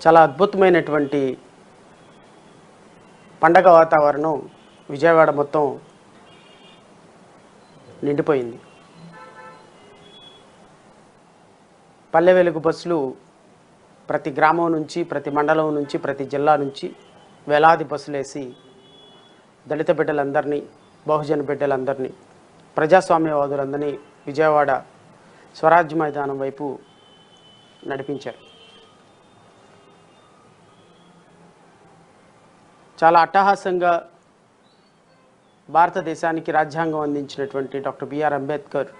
చాలా అద్భుతమైనటువంటి పండగ వాతావరణం విజయవాడ మొత్తం నిండిపోయింది. పల్లె వెలుగు బస్సులు ప్రతి గ్రామం నుంచి, ప్రతి మండలం నుంచి, ప్రతి జిల్లా నుంచి వేలాది బస్సులేసి దళిత బిడ్డలందరినీ, బహుజన బిడ్డలందరినీ, ప్రజాస్వామ్యవాదులందరినీ విజయవాడ స్వరాజ్య మైదానం వైపు నడిపించారు. చాలా అట్టహాసంగా భారతదేశానికి రాజ్యాంగం అందించినటువంటి డాక్టర్ బిఆర్ అంబేద్కర్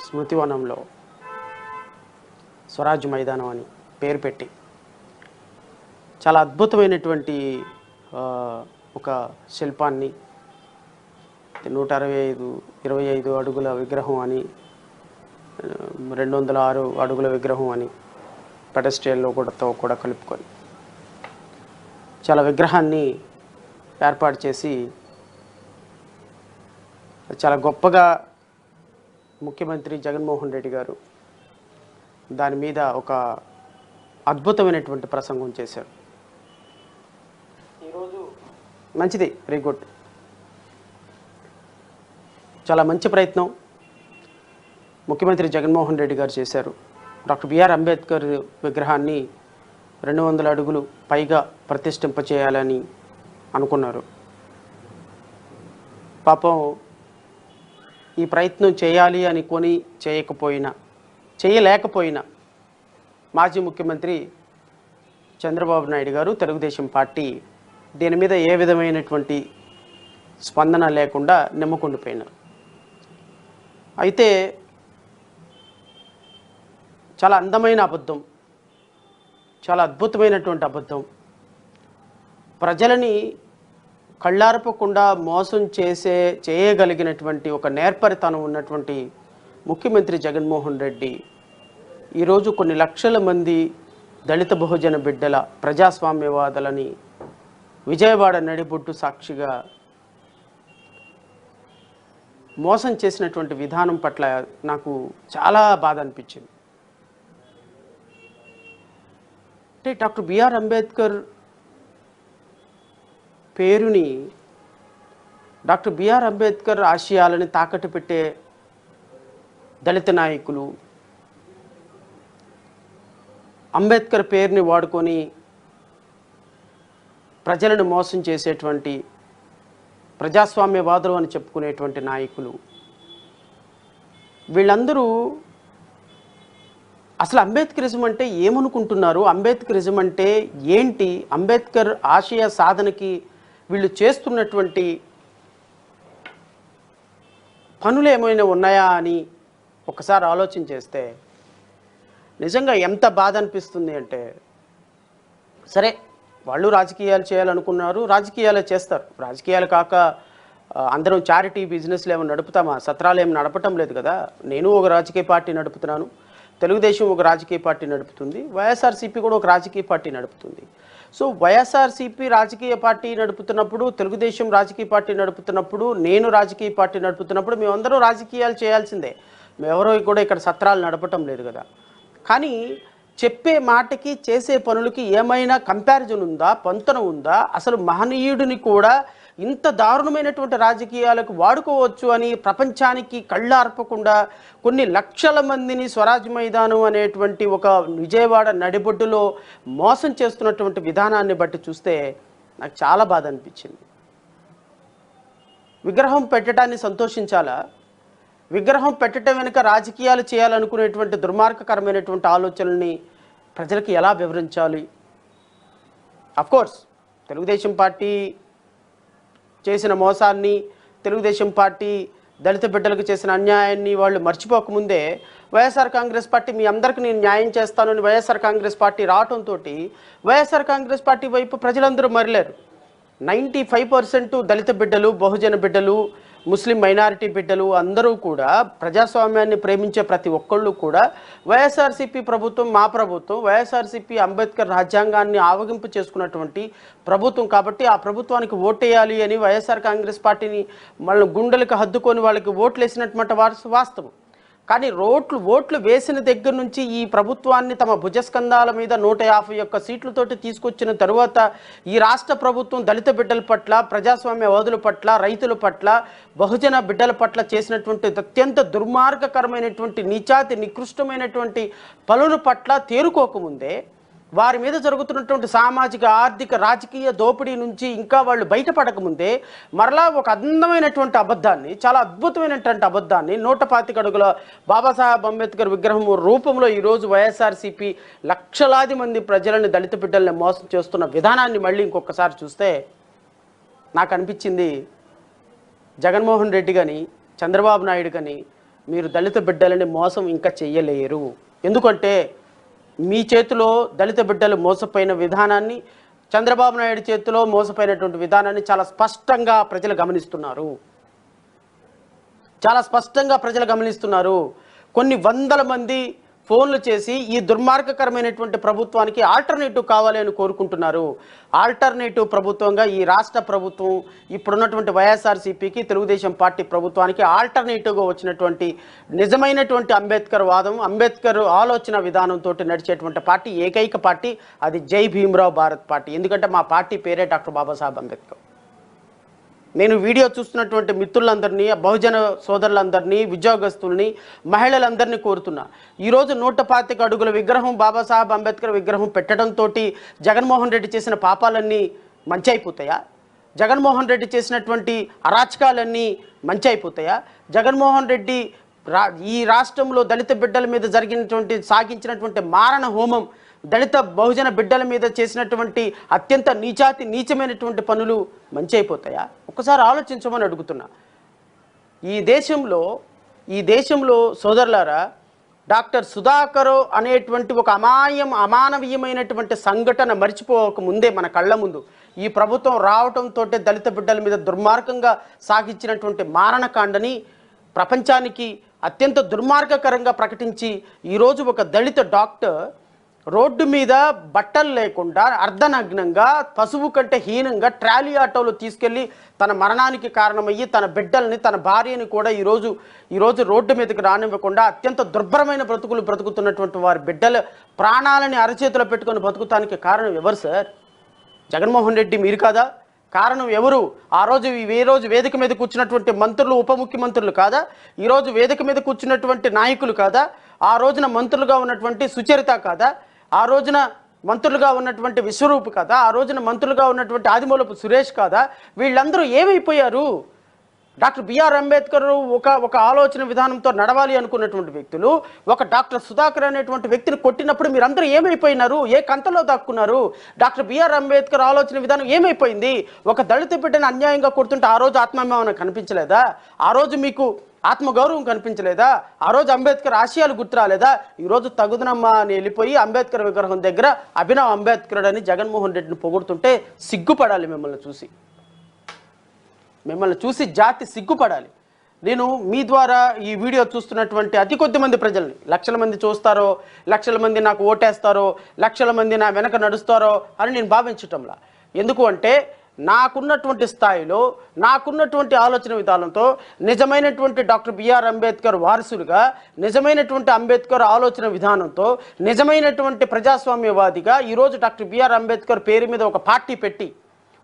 స్మృతివనంలో స్వరాజ్య మైదానం అని పేరు పెట్టి చాలా అద్భుతమైనటువంటి ఒక శిల్పాన్ని 125 అడుగుల విగ్రహం అని, 206 అడుగుల విగ్రహం అని పెడస్ట్రియల్లో కూడా కలుపుకొని చాలా విగ్రహాన్ని ఏర్పాటు చేసి చాలా గొప్పగా ముఖ్యమంత్రి జగన్మోహన్ రెడ్డి గారు దాని మీద ఒక అద్భుతమైనటువంటి ప్రసంగం చేశారు. ఈరోజు మంచిది, వెరీ గుడ్, చాలా మంచి ప్రయత్నం ముఖ్యమంత్రి జగన్మోహన్ రెడ్డి గారు చేశారు. డాక్టర్ బిఆర్ అంబేద్కర్ విగ్రహాన్ని 200 అడుగులు పైగా ప్రతిష్ఠింపచేయాలని అనుకున్నారు. పాపం ఈ ప్రయత్నం చేయాలి అనుకొని చేయలేకపోయినా మాజీ ముఖ్యమంత్రి చంద్రబాబు నాయుడు గారు, తెలుగుదేశం పార్టీ దీని మీద ఏ విధమైనటువంటి స్పందన లేకుండా నిమ్మకుండిపోయినారు. అయితే చాలా అందమైన అబద్ధం, చాలా అద్భుతమైనటువంటి అబద్ధం, ప్రజలని కళ్ళార్పకుండా మోసం చేయగలిగినటువంటి ఒక నేర్పరితనం ఉన్నటువంటి ముఖ్యమంత్రి జగన్మోహన్ రెడ్డి ఈరోజు కొన్ని లక్షల మంది దళిత బహుజన బిడ్డల ప్రజాస్వామ్యవాదులని విజయవాడ నడిబొడ్డు సాక్షిగా మోసం చేసినటువంటి విధానం పట్ల నాకు చాలా బాధ అనిపించింది. అంటే డాక్టర్ బిఆర్ అంబేద్కర్ పేరుని, డాక్టర్ బిఆర్ అంబేద్కర్ ఆశయాలని తాకట్టు పెట్టే దళిత నాయకులు, అంబేద్కర్ పేరుని వాడుకొని ప్రజలను మోసం చేసేటువంటి ప్రజాస్వామ్యవాదులు అని చెప్పుకునేటువంటి నాయకులు, వీళ్ళందరూ అసలు అంబేద్కరిజం అంటే ఏమనుకుంటున్నారు, అంబేద్కరిజం అంటే ఏంటి, అంబేద్కర్ ఆశయ సాధనకి వీళ్ళు చేస్తున్నటువంటి పనులు ఏమైనా ఉన్నాయా అని ఒకసారి ఆలోచన చేస్తే నిజంగా ఎంత బాధ అనిపిస్తుంది అంటే, సరే వాళ్ళు రాజకీయాలు చేయాలనుకున్నారు, రాజకీయాలే చేస్తారు. రాజకీయాలు కాక అందరం చారిటీ బిజినెస్లు ఏమైనా నడుపుతామా? సత్రాలు ఏమి నడపటం లేదు కదా. నేను ఒక రాజకీయ పార్టీ నడుపుతున్నాను, తెలుగుదేశం ఒక రాజకీయ పార్టీ నడుపుతుంది, వైఎస్ఆర్సీపీ కూడా ఒక రాజకీయ పార్టీ నడుపుతుంది. సో వైఎస్ఆర్సీపీ రాజకీయ పార్టీ నడుపుతున్నప్పుడు, తెలుగుదేశం రాజకీయ పార్టీ నడుపుతున్నప్పుడు, నేను రాజకీయ పార్టీ నడుపుతున్నప్పుడు మేమందరూ రాజకీయాలు చేయాల్సిందే. మేమెవరో కూడా ఇక్కడ సత్రాలు నడపటం లేదు కదా. కానీ చెప్పే మాటకి చేసే పనులకి ఏమైనా కంపారిజన్ ఉందా, పొంతన ఉందా? అసలు మహనీయుడిని కూడా ఇంత దారుణమైనటువంటి రాజకీయాలకు వాడుకోవచ్చు అని ప్రపంచానికి కళ్ళార్పకుండా కొన్ని లక్షల మందిని స్వరాజ్య మైదానం అనేటువంటి ఒక విజయవాడ నడిబొడ్డులో మోసం చేస్తున్నటువంటి విధానాన్ని బట్టి చూస్తే నాకు చాలా బాధ అనిపించింది. విగ్రహం పెట్టడాన్ని సంతోషించాలా? విగ్రహం పెట్టడం వెనుక రాజకీయాలు చేయాలనుకునేటువంటి దుర్మార్గకరమైనటువంటి ఆలోచనల్ని ప్రజలకు ఎలా వివరించాలి? అఫ్కోర్స్ తెలుగుదేశం పార్టీ చేసిన మోసాన్ని, తెలుగుదేశం పార్టీ దళిత బిడ్డలకు చేసిన అన్యాయాన్ని వాళ్ళు మర్చిపోకముందే వైఎస్ఆర్ కాంగ్రెస్ పార్టీ మీ అందరికీ నేను న్యాయం చేస్తానని వైఎస్ఆర్ కాంగ్రెస్ పార్టీ రావడంతో వైఎస్ఆర్ కాంగ్రెస్ పార్టీ వైపు ప్రజలందరూ మరలేరు. 95% దళిత బిడ్డలు, బహుజన బిడ్డలు, ముస్లిం మైనారిటీ బిడ్డలు అందరూ కూడా, ప్రజాస్వామ్యాన్ని ప్రేమించే ప్రతి ఒక్కళ్ళు కూడా వైఎస్ఆర్సీపీ ప్రభుత్వం, మా ప్రభుత్వం, వైఎస్ఆర్సీపీ అంబేద్కర్ రాజ్యాంగాన్ని ఆవగింపు చేసుకున్నటువంటి ప్రభుత్వం కాబట్టి ఆ ప్రభుత్వానికి ఓటేయాలి అని వైఎస్ఆర్ కాంగ్రెస్ పార్టీని వాళ్ళ గుండెలకు హద్దుకొని వాళ్ళకి ఓట్లు వేసినటువంటి వాస్తవం. కానీ ఓట్లు వేసిన దగ్గర నుంచి ఈ ప్రభుత్వాన్ని తమ భుజస్కంధాల మీద 151 సీట్లతోటి తీసుకొచ్చిన తరువాత ఈ రాష్ట్ర ప్రభుత్వం దళిత బిడ్డల పట్ల, ప్రజాస్వామ్యవాదుల పట్ల, రైతుల పట్ల, బహుజన బిడ్డల పట్ల చేసినటువంటి అత్యంత దుర్మార్గకరమైనటువంటి నీచాతి నికృష్టమైనటువంటి పనుల పట్ల తేరుకోకముందే వారి మీద జరుగుతున్నటువంటి సామాజిక, ఆర్థిక, రాజకీయ దోపిడీ నుంచి ఇంకా వాళ్ళు బయటపడకముందే మరలా ఒక అందమైనటువంటి అబద్ధాన్ని, చాలా అద్భుతమైనటువంటి అబద్ధాన్ని 125 అడుగుల బాబాసాహెబ్ అంబేద్కర్ విగ్రహం రూపంలో ఈరోజు వైఎస్ఆర్సీపీ లక్షలాది మంది ప్రజలని, దళిత బిడ్డల్ని మోసం చేస్తున్న విధానాన్ని మళ్ళీ ఇంకొకసారి చూస్తే నాకు అనిపించింది, జగన్మోహన్ రెడ్డి కానీ చంద్రబాబు నాయుడు కానీ మీరు దళిత బిడ్డలని మోసం ఇంకా చెయ్యలేరు. ఎందుకంటే మీ చేతిలో దళిత బిడ్డలు మోసపోయిన విధానాన్ని, చంద్రబాబు నాయుడు చేతిలో మోసపోయినటువంటి విధానాన్ని చాలా స్పష్టంగా ప్రజలు గమనిస్తున్నారు. చాలా స్పష్టంగా ప్రజలు గమనిస్తున్నారు. కొన్ని వందల మంది ఫోన్లు చేసి ఈ దుర్మార్గకరమైనటువంటి ప్రభుత్వానికి ఆల్టర్నేటివ్ కావాలి అని కోరుకుంటున్నారు. ఆల్టర్నేటివ్ ప్రభుత్వంగా ఈ రాష్ట్ర ప్రభుత్వం ఇప్పుడున్నటువంటి వైఎస్ఆర్సీపీకి, తెలుగుదేశం పార్టీ ప్రభుత్వానికి ఆల్టర్నేటివ్గా వచ్చినటువంటి నిజమైనటువంటి అంబేద్కర్ వాదం, అంబేద్కర్ ఆలోచన విధానంతో నడిచేటువంటి పార్టీ, ఏకైక పార్టీ అది జై భీమ్రావ్ భారత్ పార్టీ. ఎందుకంటే మా పార్టీ పేరే డాక్టర్ బాబాసాహెబ్ అంబేద్కర్. నేను వీడియో చూస్తున్నటువంటి మిత్రులందరినీ, బహుజన సోదరులందరినీ, ఉద్యోగస్తుల్ని, మహిళలందరినీ కోరుతున్నా, ఈరోజు 125 అడుగుల విగ్రహం, బాబాసాహెబ్ అంబేద్కర్ విగ్రహం పెట్టడంతో జగన్మోహన్ రెడ్డి చేసిన పాపాలన్నీ మంచి అయిపోతాయా? జగన్మోహన్ రెడ్డి చేసినటువంటి అరాచకాలన్నీ మంచి అయిపోతాయా? జగన్మోహన్ రెడ్డి ఈ రాష్ట్రంలో దళిత బిడ్డల మీద సాగించినటువంటి మారణ హోమం, దళిత బహుజన బిడ్డల మీద చేసినటువంటి అత్యంత నీచమైనటువంటి పనులు మంచి అయిపోతాయా? ఒకసారి ఆలోచించమని అడుగుతున్నా. ఈ దేశంలో సోదరులారా, డాక్టర్ సుధాకర్ అనేటువంటి ఒక అమానవీయమైనటువంటి సంఘటన మర్చిపోక ముందే మన కళ్ళ ముందు ఈ ప్రభుత్వం రావడంతో దళిత బిడ్డల మీద దుర్మార్గంగా సాగించినటువంటి మారణకాండని ప్రపంచానికి అత్యంత దుర్మార్గకరంగా ప్రకటించి ఈరోజు ఒక దళిత డాక్టర్ రోడ్డు మీద బట్టలు లేకుండా అర్ధనగ్నంగా, పశువు కంటే హీనంగా ట్రాలీ ఆటోలో తీసుకెళ్ళి తన మరణానికి కారణమయ్యి తన బిడ్డల్ని, తన భార్యని కూడా ఈరోజు రోడ్డు మీదకి రానివ్వకుండా అత్యంత దుర్భరమైన బ్రతుకుతున్నటువంటి వారి బిడ్డల ప్రాణాలని అరచేతిలో పెట్టుకొని బతుకుతానికి కారణం ఎవరు సార్? జగన్మోహన్ రెడ్డి మీరు కాదా? కారణం ఎవరు? ఆ రోజు వేదిక మీద కూర్చున్నటువంటి మంత్రులు, ఉప ముఖ్యమంత్రులు కాదా? ఈరోజు వేదిక మీద కూర్చున్నటువంటి నాయకులు కాదా? ఆ రోజున మంత్రులుగా ఉన్నటువంటి సుచరిత కాదా? ఆ రోజున మంత్రులుగా ఉన్నటువంటి విశ్వరూప్ కాదా? ఆ రోజున మంత్రులుగా ఉన్నటువంటి ఆదిమూలపు సురేష్ కాదా? వీళ్ళందరూ ఏమైపోయారు? డాక్టర్ బిఆర్ అంబేద్కర్ ఒక ఆలోచన విధానంతో నడవాలి అనుకున్నటువంటి వ్యక్తులు ఒక డాక్టర్ సుధాకర్ అనేటువంటి వ్యక్తిని కొట్టినప్పుడు మీరందరూ ఏమైపోయినారు? ఏ కంతలో దాక్కున్నారు? డాక్టర్ బిఆర్ అంబేద్కర్ ఆలోచన విధానం ఏమైపోయింది? ఒక దళిత బిడ్డను అన్యాయంగా కొడుతుంటే ఆ రోజు ఆత్మాభిమానం కనిపించలేదా? ఆ రోజు మీకు ఆత్మగౌరవం కనిపించలేదా? ఆ రోజు అంబేద్కర్ ఆశయాలు గుర్తు రాలేదా? ఈరోజు తగుదనమ్మా అని వెళ్ళిపోయి అంబేద్కర్ విగ్రహం దగ్గర అభినవ్ అంబేద్కర్ అని జగన్మోహన్ రెడ్డిని పొగుడుతుంటే సిగ్గుపడాలి. మిమ్మల్ని చూసి జాతి సిగ్గుపడాలి. నేను మీ ద్వారా ఈ వీడియో చూస్తున్నటువంటి అతి కొద్ది మంది ప్రజల్ని, లక్షల మంది చూస్తారో, లక్షల మంది నాకు ఓటేస్తారో, లక్షల మంది నా వెనక నడుస్తారో అని నేను భావించటంలా. ఎందుకు అంటే నాకున్నటువంటి స్థాయిలో, నాకున్నటువంటి ఆలోచన విధానంతో నిజమైనటువంటి డాక్టర్ బిఆర్ అంబేద్కర్ వారసులుగా, నిజమైనటువంటి అంబేద్కర్ ఆలోచన విధానంతో, నిజమైనటువంటి ప్రజాస్వామ్యవాదిగా ఈరోజు డాక్టర్ బిఆర్ అంబేద్కర్ పేరు మీద ఒక పార్టీ పెట్టి,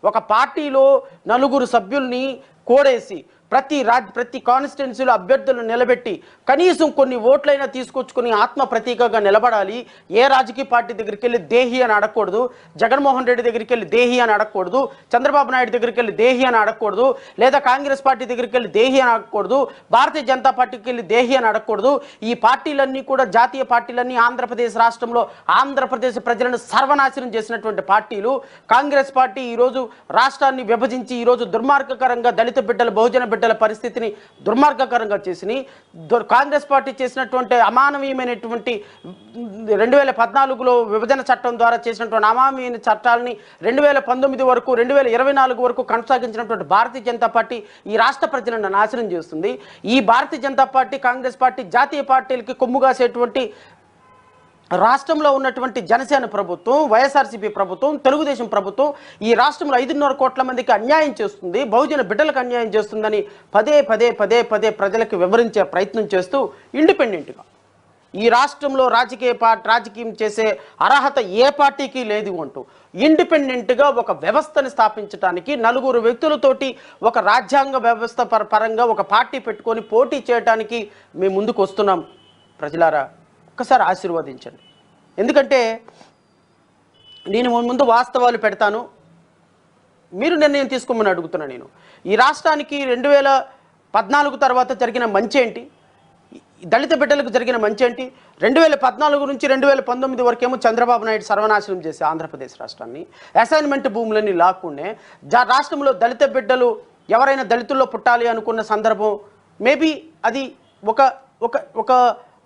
ఒక పార్టీలో 4 సభ్యుల్ని కోడేసి ప్రతి కాన్స్టిట్యున్సీలో అభ్యర్థులను నిలబెట్టి కనీసం కొన్ని ఓట్లైనా తీసుకొచ్చుకుని ఆత్మ ప్రతీకగా నిలబడాలి. ఏ రాజకీయ పార్టీ దగ్గరికి వెళ్ళి దేహి అని అడగకూడదు, జగన్మోహన్ రెడ్డి దగ్గరికి వెళ్ళి దేహి అని అడగకూడదు, చంద్రబాబు నాయుడు దగ్గరికి వెళ్ళి దేహి అని అడగకూడదు, లేదా కాంగ్రెస్ పార్టీ దగ్గరికి వెళ్ళి దేహి అని అడగకూడదు, భారతీయ జనతా పార్టీకి వెళ్ళి దేహి అని అడగకూడదు. ఈ పార్టీలన్నీ కూడా జాతీయ పార్టీలన్నీ ఆంధ్రప్రదేశ్ రాష్ట్రంలో ఆంధ్రప్రదేశ్ ప్రజలను సర్వనాశనం చేసినటువంటి పార్టీలు. కాంగ్రెస్ పార్టీ ఈరోజు రాష్ట్రాన్ని విభజించి ఈరోజు దుర్మార్గకరంగా దళిత బిడ్డల, బహుజన బిడ్డల పరిస్థితిని దుర్మార్గకరంగా చేసి కాంగ్రెస్ పార్టీ చేసినటువంటి అమానవీయమైనటువంటి 2014లో విభజన చట్టం ద్వారా చేసినటువంటి అమానవీయ చట్టాలని 2019 వరకు 2024 వరకు కొనసాగించినటువంటి భారతీయ జనతా పార్టీ ఈ రాష్ట్ర ప్రజలను నాశనం చేస్తుంది. ఈ భారతీయ జనతా పార్టీ, కాంగ్రెస్ పార్టీ జాతీయ పార్టీలకి కొమ్ము కాసేటువంటి రాష్ట్రంలో ఉన్నటువంటి జనసేన ప్రభుత్వం, వైఎస్ఆర్సీపీ ప్రభుత్వం, తెలుగుదేశం ప్రభుత్వం ఈ రాష్ట్రంలో 5.5 కోట్ల మందికి అన్యాయం చేస్తుంది, బహుజన బిడ్డలకు అన్యాయం చేస్తుందని పదే పదే పదే పదే ప్రజలకు వివరించే ప్రయత్నం చేస్తూ ఇండిపెండెంట్గా ఈ రాష్ట్రంలో రాజకీయం చేసే అర్హత ఏ పార్టీకి లేదు అంటూ ఇండిపెండెంట్గా ఒక వ్యవస్థని స్థాపించడానికి 4 వ్యక్తులతోటి ఒక రాజ్యాంగ వ్యవస్థ పరంగా ఒక పార్టీ పెట్టుకొని పోటీ చేయడానికి మేము ముందుకు వస్తున్నాం. ప్రజలారా ఒక్కసారి ఆశీర్వదించండి. ఎందుకంటే నేను ముందు వాస్తవాలు పెడతాను, మీరు నిర్ణయం తీసుకోమని అడుగుతున్నా. నేను ఈ రాష్ట్రానికి 2014 తర్వాత జరిగిన మంచి ఏంటి, దళిత బిడ్డలకు జరిగిన మంచి ఏంటి? 2014 నుంచి 2019 వరకేమో చంద్రబాబు నాయుడు సర్వనాశనం చేసి ఆంధ్రప్రదేశ్ రాష్ట్రాన్ని అసైన్మెంట్ భూములన్నీ లాక్కునే రాష్ట్రంలో దళిత బిడ్డలు ఎవరైనా దళితుల్లో పుట్టాలి అనుకున్న సందర్భం మేబీ అది ఒక ఒక ఒక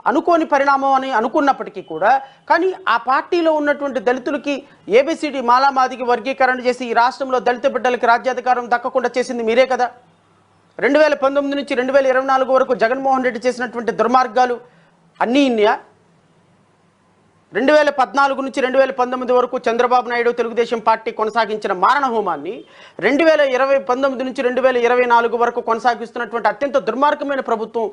అనుకోని పరిణామం అని అనుకున్నప్పటికీ కూడా, కానీ ఆ పార్టీలో ఉన్నటువంటి దళితులకి ఏబిసిడి మాలామాదికి వర్గీకరణ చేసి ఈ రాష్ట్రంలో దళిత బిడ్డలకి రాజ్యాధికారం దక్కకుండా చేసింది మీరే కదా. 2019 నుంచి 2024 వరకు జగన్మోహన్ రెడ్డి చేసినటువంటి దుర్మార్గాలు అన్నీ ఇన్నాయా? 2014 నుంచి 2019 వరకు చంద్రబాబు నాయుడు తెలుగుదేశం పార్టీ కొనసాగించిన మారణ హోమాన్ని 2019 నుంచి 2024 వరకు కొనసాగిస్తున్నటువంటి అత్యంత దుర్మార్గమైన ప్రభుత్వం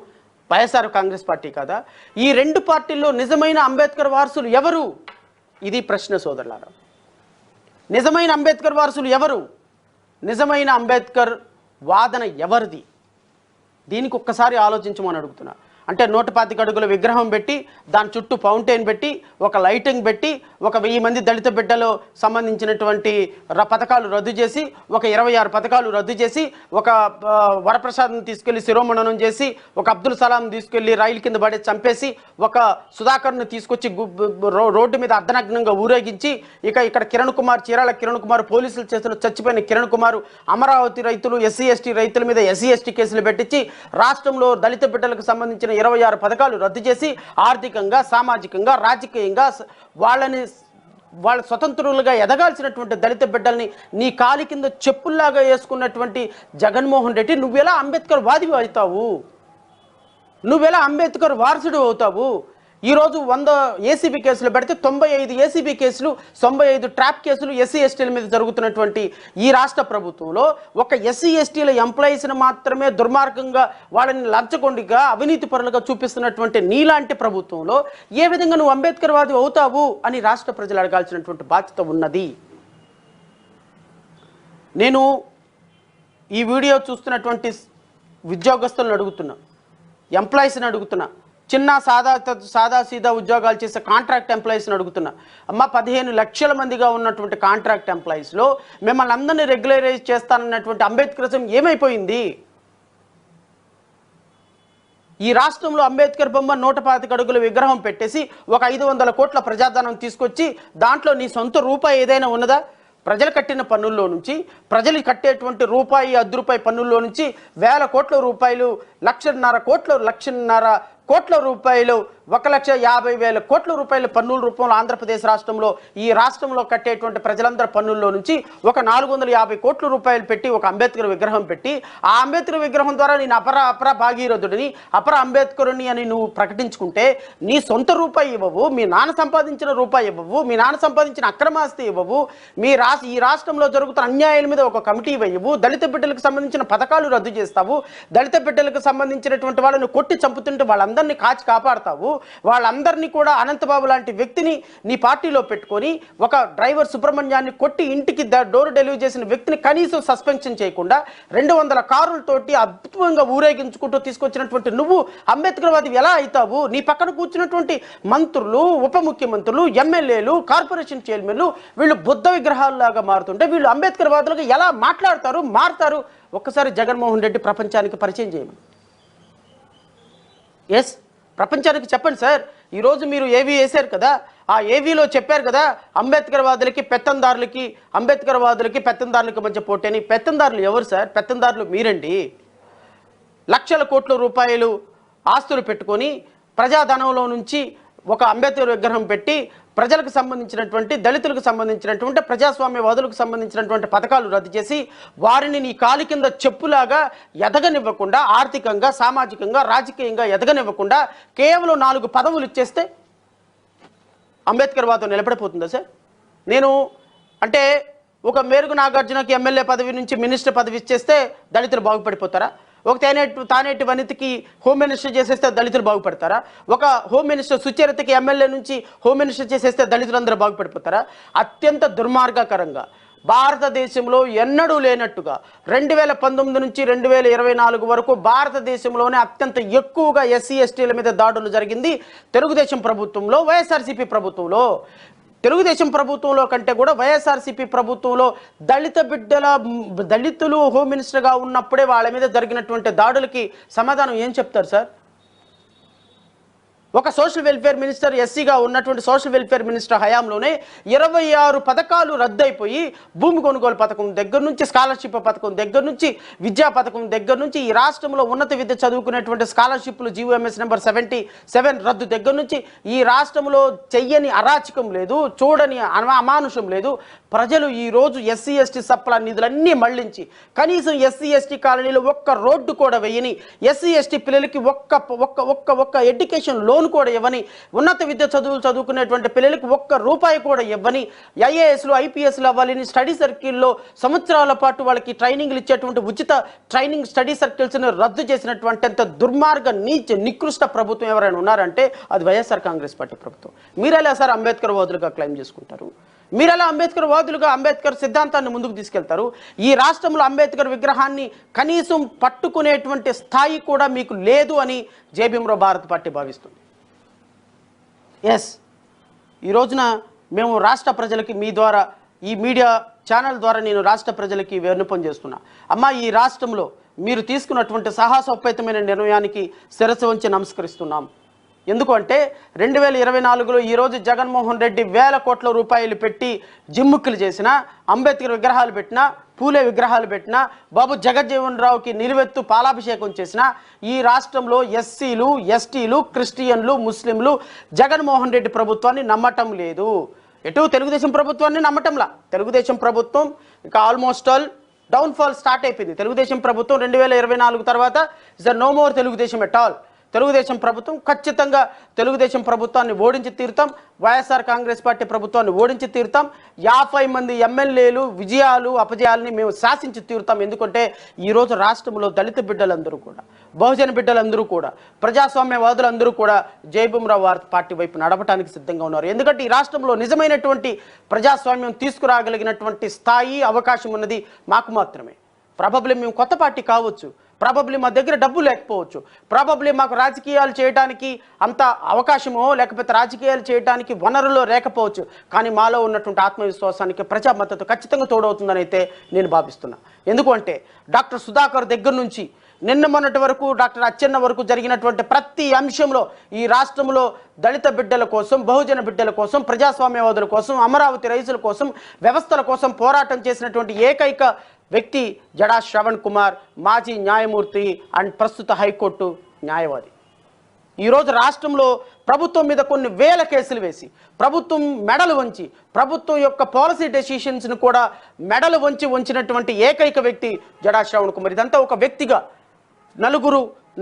వైఎస్ఆర్ కాంగ్రెస్ పార్టీ కదా. ఈ 2 పార్టీల్లో నిజమైన అంబేద్కర్ వారసులు ఎవరు? ఇది ప్రశ్న సోదరులారా. నిజమైన అంబేద్కర్ వారసులు ఎవరు? నిజమైన అంబేద్కర్ వాదన ఎవరిది? దీనికి ఒక్కసారి ఆలోచించమని అడుగుతున్నా. అంటే 125 అడుగుల విగ్రహం పెట్టి దాని చుట్టూ ఫౌంటైన్ పెట్టి ఒక లైటింగ్ పెట్టి ఒక 1000 మంది దళిత బిడ్డలు సంబంధించినటువంటి పథకాలు రద్దు చేసి ఒక 26 పథకాలు రద్దు చేసి ఒక వరప్రసాద్ని తీసుకెళ్లి శిరోమణనం చేసి ఒక అబ్దుల్ సలాం తీసుకెళ్లి రైలు కింద పడి చంపేసి ఒక సుధాకర్ని తీసుకొచ్చి రోడ్డు మీద అర్ధనగ్నంగా ఊరేగించి ఇక్కడ కిరణ్ కుమార్ చీరాల కిరణ్ కుమార్ పోలీసులు చేతులు చచ్చిపోయిన కిరణ్ కుమార్ అమరావతి రైతులు ఎస్సీ ఎస్టీ రైతుల మీద ఎస్సీ ఎస్టీ కేసులు పెట్టించి రాష్ట్రంలో దళిత బిడ్డలకు సంబంధించిన 26 పథకాలు రద్దు చేసి ఆర్థికంగా సామాజికంగా రాజకీయంగా వాళ్ళ స్వతంత్రులుగా ఎదగాల్సినటువంటి దళిత బిడ్డల్ని నీ కాలి కింద చెప్పుల్లాగా వేసుకున్నటువంటి జగన్మోహన్ రెడ్డి నువ్వెలా అంబేద్కర్ వాదివి అవుతావు? నువ్వెలా అంబేద్కర్ వారసుడు అవుతావు? ఈరోజు 100 ఏసీబీ కేసులు పెడితే 95 ఏసీబీ కేసులు 95 ట్రాప్ కేసులు ఎస్సీ ఎస్టీల మీద జరుగుతున్నటువంటి ఈ రాష్ట్ర ప్రభుత్వంలో ఒక ఎస్సీ ఎస్టీల ఎంప్లాయీస్ని మాత్రమే దుర్మార్గంగా వాళ్ళని లంచగొండిగా అవినీతి పరులుగా చూపిస్తున్నటువంటి నీలాంటి ప్రభుత్వంలో ఏ విధంగా నువ్వు అంబేద్కర్ వాది అవుతావు అని రాష్ట్ర ప్రజలు అడగాల్సినటువంటి బాధ్యత ఉన్నది. నేను ఈ వీడియో చూస్తున్నటువంటి ఉద్యోగస్తులను అడుగుతున్నా, ఎంప్లాయీస్ని అడుగుతున్నా, చిన్న సాదా సీదా ఉద్యోగాలు చేసే కాంట్రాక్ట్ ఎంప్లాయీస్ని అడుగుతున్నా. అమ్మ 15 లక్షల మందిగా ఉన్నటువంటి కాంట్రాక్ట్ ఎంప్లాయీస్లో మిమ్మల్ని అందరినీ రెగ్యులరైజ్ చేస్తానన్నటువంటి అంబేద్కరిజం ఏమైపోయింది? ఈ రాష్ట్రంలో అంబేద్కర్ బొమ్మ 125 అడుగుల విగ్రహం పెట్టేసి ఒక 500 కోట్ల ప్రజాధనం తీసుకొచ్చి దాంట్లో నీ సొంత రూపాయి ఏదైనా ఉన్నదా? ప్రజలు కట్టిన పన్నుల్లో నుంచి, ప్రజలు కట్టేటువంటి రూపాయి 10 రూపాయి పన్నుల్లో నుంచి వేల కోట్ల రూపాయలు, 1,50,000 కోట్ల రూపాయలు, 1,50,000 కోట్ల రూపాయల పన్నుల రూపంలో ఆంధ్రప్రదేశ్ రాష్ట్రంలో ఈ రాష్ట్రంలో కట్టేటువంటి ప్రజలందరి పన్నుల్లో నుంచి ఒక 450 కోట్ల రూపాయలు పెట్టి ఒక అంబేద్కర్ విగ్రహం పెట్టి ఆ అంబేద్కర్ విగ్రహం ద్వారా నేను అపర భాగీరథుడిని అపర అంబేద్కరుని అని నువ్వు ప్రకటించుకుంటే నీ సొంత రూపాయి ఇవ్వవు, మీ నాన్న సంపాదించిన రూపాయి ఇవ్వవు, మీ నాన్న సంపాదించిన అక్రమాస్తి ఇవ్వవు, ఈ రాష్ట్రంలో జరుగుతున్న అన్యాయాల మీద ఒక కమిటీ వేయవు, దళిత బిడ్డలకు సంబంధించిన పథకాలు రద్దు చేస్తావు, దళిత బిడ్డలకు సంబంధించినటువంటి వాళ్ళని కొట్టి చంపుతుంటే వాళ్ళందరినీ కాచి కాపాడతావు, వాళ్ళందరినీ కూడా అనంతబాబు లాంటి వ్యక్తిని నీ పార్టీలో పెట్టుకొని ఒక డ్రైవర్ సుబ్రహ్మణ్యాన్ని కొట్టి ఇంటికి డోర్ డెలివరీ చేసిన వ్యక్తిని కనీసం సస్పెన్షన్ చేయకుండా 200 కారులతోటి అద్భుతంగా ఊరేగించుకుంటూ తీసుకొచ్చినటువంటి నువ్వు అంబేద్కర్వాది ఎలా అవుతావు? నీ పక్కన కూర్చున్నటువంటి మంత్రులు, ఉప ముఖ్యమంత్రులు, ఎమ్మెల్యేలు, కార్పొరేషన్ చైర్మన్లు వీళ్ళు బుద్ధ విగ్రహాల్లాగా మారుతుంటే వీళ్ళు అంబేద్కర్వాదులుగా ఎలా మారుతారు? ఒక్కసారి జగన్మోహన్ రెడ్డి ప్రపంచానికి పరిచయం చేయమని. ఎస్, ప్రపంచానికి చెప్పండి సార్. ఈరోజు మీరు ఏవీ వేశారు కదా, ఆ ఏవీలో చెప్పారు కదా అంబేద్కర్వాదులకి పెత్తందారులకి మధ్య పోటీ అని. పెత్తందారులు ఎవరు సార్? పెత్తందారులు మీరండి. లక్షల కోట్ల రూపాయలు ఆస్తులు పెట్టుకొని ప్రజాధనంలో నుంచి ఒక అంబేద్కర్ విగ్రహం పెట్టి ప్రజలకు సంబంధించినటువంటి, దళితులకు సంబంధించినటువంటి, ప్రజాస్వామ్యవాదులకు సంబంధించినటువంటి పథకాలు రద్దు చేసి వారిని నీ కాలి కింద చెప్పులాగా ఎదగనివ్వకుండా, ఆర్థికంగా సామాజికంగా రాజకీయంగా ఎదగనివ్వకుండా కేవలం 4 పదవులు ఇచ్చేస్తే అంబేద్కర్ వాదం నిలబడిపోతుందా సార్? నేను అంటే ఒక మేరుగు నాగార్జునకి ఎమ్మెల్యే పదవి నుంచి మినిస్టర్ పదవి ఇచ్చేస్తే దళితులు బాగుపడిపోతారా? ఒక తానేటి వనితకి హోమ్ మినిస్టర్ చేసేస్తే దళితులు బాగుపడతారా? ఒక హోమ్ మినిస్టర్ సుచరితకి ఎమ్మెల్యే నుంచి హోమ్ మినిస్టర్ చేసేస్తే దళితులందరూ బాగుపడిపోతారా? అత్యంత దుర్మార్గకరంగా భారతదేశంలో ఎన్నడూ లేనట్టుగా 2019 నుంచి 2024 వరకు భారతదేశంలోనే అత్యంత ఎక్కువగా ఎస్సీ ఎస్టీల మీద దాడులు జరిగింది తెలుగుదేశం ప్రభుత్వంలో, వైఎస్ఆర్సీపీ ప్రభుత్వంలో. తెలుగుదేశం ప్రభుత్వంలో కంటే కూడా వైఎస్ఆర్సీపీ ప్రభుత్వంలో దళితులు హోమ్ మినిస్టర్గా ఉన్నప్పుడే వాళ్ళ మీద జరిగినటువంటి దాడులకి సమాధానం ఏం చెప్తారు సార్? ఒక సోషల్ వెల్ఫేర్ మినిస్టర్, ఎస్సీగా ఉన్నటువంటి సోషల్ వెల్ఫేర్ మినిస్టర్ హయాంలోనే 26 పథకాలు రద్దయిపోయి భూమి కొనుగోలు పథకం దగ్గర నుంచి, స్కాలర్షిప్ పథకం దగ్గర నుంచి, విద్యా పథకం దగ్గర నుంచి, ఈ రాష్ట్రంలో ఉన్నత విద్య చదువుకునేటువంటి స్కాలర్షిప్లు జీవోఎంఎస్ నెంబర్ 77 రద్దు దగ్గర నుంచి ఈ రాష్ట్రంలో చెయ్యని అరాచకం లేదు, చూడని అమానుషం లేదు. ప్రజలు ఈరోజు ఎస్సీ ఎస్టీ సప్లా నిధులన్నీ మళ్లించి కనీసం ఎస్సీ ఎస్టీ కాలనీలో ఒక్క రోడ్డు కూడా వేయని, ఎస్సీ ఎస్టీ పిల్లలకి ఒక్క ఎడ్యుకేషన్ లోన్ కూడా ఇవ్వని, ఉన్నత విద్య చదువుకునేటువంటి పిల్లలకి ఒక్క రూపాయి కూడా ఇవ్వని, ఐఏఎస్లు ఐపీఎస్లు అవ్వాలని స్టడీ సర్కిల్లో సంవత్సరాల పాటు వాళ్ళకి ట్రైనింగ్లు ఇచ్చేటువంటి ఉచిత ట్రైనింగ్ స్టడీ సర్కిల్స్ని రద్దు చేసినటువంటి అంత దుర్మార్గ నికృష్ట ప్రభుత్వం ఎవరైనా ఉన్నారంటే అది వైఎస్ఆర్ కాంగ్రెస్ పార్టీ ప్రభుత్వం. మీరెలా సార్ అంబేద్కర్ వాదులుగా క్లెయిమ్ చేసుకుంటారు? మీరెలా అంబేద్కర్ వాదులుగా అంబేద్కర్ సిద్ధాంతాన్ని ముందుకు తీసుకెళ్తారు? ఈ రాష్ట్రంలో అంబేద్కర్ విగ్రహాన్ని కనీసం పట్టుకునేటువంటి స్థాయి కూడా మీకు లేదు అని జేబీఎంరావు భారత్ పార్టీ భావిస్తుంది. ఎస్, ఈ రోజున మేము రాష్ట్ర ప్రజలకి మీ ద్వారా, ఈ మీడియా ఛానల్ ద్వారా నేను రాష్ట్ర ప్రజలకి విన్నపం చేస్తున్నా. అమ్మ, ఈ రాష్ట్రంలో మీరు తీసుకున్నటువంటి సాహసోపేతమైన నిర్ణయానికి శిరస్సు వంచి నమస్కరిస్తున్నాం. ఎందుకు అంటే 2024లో ఈరోజు జగన్మోహన్ రెడ్డి వేల కోట్ల రూపాయలు పెట్టి జిమ్ముక్కులు చేసిన, అంబేద్కర్ విగ్రహాలు పెట్టినా, పూలే విగ్రహాలు పెట్టినా, బాబు జగజ్జీవన్ రావుకి నిలువెత్తు పాలాభిషేకం చేసిన ఈ రాష్ట్రంలో ఎస్సీలు, ఎస్టీలు, క్రిస్టియన్లు, ముస్లింలు జగన్మోహన్ రెడ్డి ప్రభుత్వాన్ని నమ్మటం లేదు. ఎటు తెలుగుదేశం ప్రభుత్వాన్ని నమ్మటంలా. తెలుగుదేశం ప్రభుత్వం ఇక ఆల్మోస్ట్ ఆల్ డౌన్ఫాల్ స్టార్ట్ అయిపోయింది. తెలుగుదేశం ప్రభుత్వం 2024 తర్వాత is no more Telugu Desam at all. Telugu Desam ప్రభుత్వం ఖచ్చితంగా తెలుగుదేశం ప్రభుత్వాన్ని ఓడించి తీరుతాం, వైఎస్ఆర్ కాంగ్రెస్ పార్టీ ప్రభుత్వాన్ని ఓడించి తీరుతాం. 50 మంది ఎమ్మెల్యేలు విజయాలు అపజయాలని మేము శాసించి తీరుతాం. ఎందుకంటే ఈరోజు రాష్ట్రంలో దళిత బిడ్డలందరూ కూడా, బహుజన బిడ్డలందరూ కూడా, ప్రజాస్వామ్యవాదులందరూ కూడా జేబీఎంరావు భారత్ పార్టీ వైపు నడపడానికి సిద్ధంగా ఉన్నారు. ఎందుకంటే ఈ రాష్ట్రంలో నిజమైనటువంటి ప్రజాస్వామ్యం తీసుకురాగలిగినటువంటి స్థాయి, అవకాశం ఉన్నది మాకు మాత్రమే. ప్రాబబ్లీ మేము కొత్త పార్టీ కావచ్చు, ప్రాబబ్లీ మా దగ్గర డబ్బు లేకపోవచ్చు, ప్రాబబ్లీ మాకు రాజకీయాలు చేయడానికి అంత అవకాశమో లేకపోతే రాజకీయాలు చేయడానికి వనరులో లేకపోవచ్చు, కానీ మాలో ఉన్నటువంటి ఆత్మవిశ్వాసానికి ప్రజా మద్దతు ఖచ్చితంగా తోడవుతుందని అయితే నేను భావిస్తున్నా. ఎందుకంటే డాక్టర్ సుధాకర్ దగ్గర నుంచి నిన్న మొన్నటి వరకు డాక్టర్ అచ్చెన్న వరకు జరిగినటువంటి ప్రతి అంశంలో ఈ రాష్ట్రంలో దళిత బిడ్డల కోసం, బహుజన బిడ్డల కోసం, ప్రజాస్వామ్యవాదుల కోసం, అమరావతి రైతుల కోసం, వ్యవస్థల కోసం పోరాటం చేసినటువంటి ఏకైక వ్యక్తి జడా శ్రవణ్ కుమార్, మాజీ న్యాయమూర్తి అండ్ ప్రస్తుత హైకోర్టు న్యాయవాది. ఈరోజు రాష్ట్రంలో ప్రభుత్వం మీద కొన్ని వేల కేసులు వేసి, ప్రభుత్వం మెడలు వంచి, ప్రభుత్వం యొక్క పాలసీ డెసిషన్స్ను కూడా మెడలు వంచినటువంటి ఏకైక వ్యక్తి జడా శ్రవణ్ కుమార్. ఇదంతా ఒక వ్యక్తిగా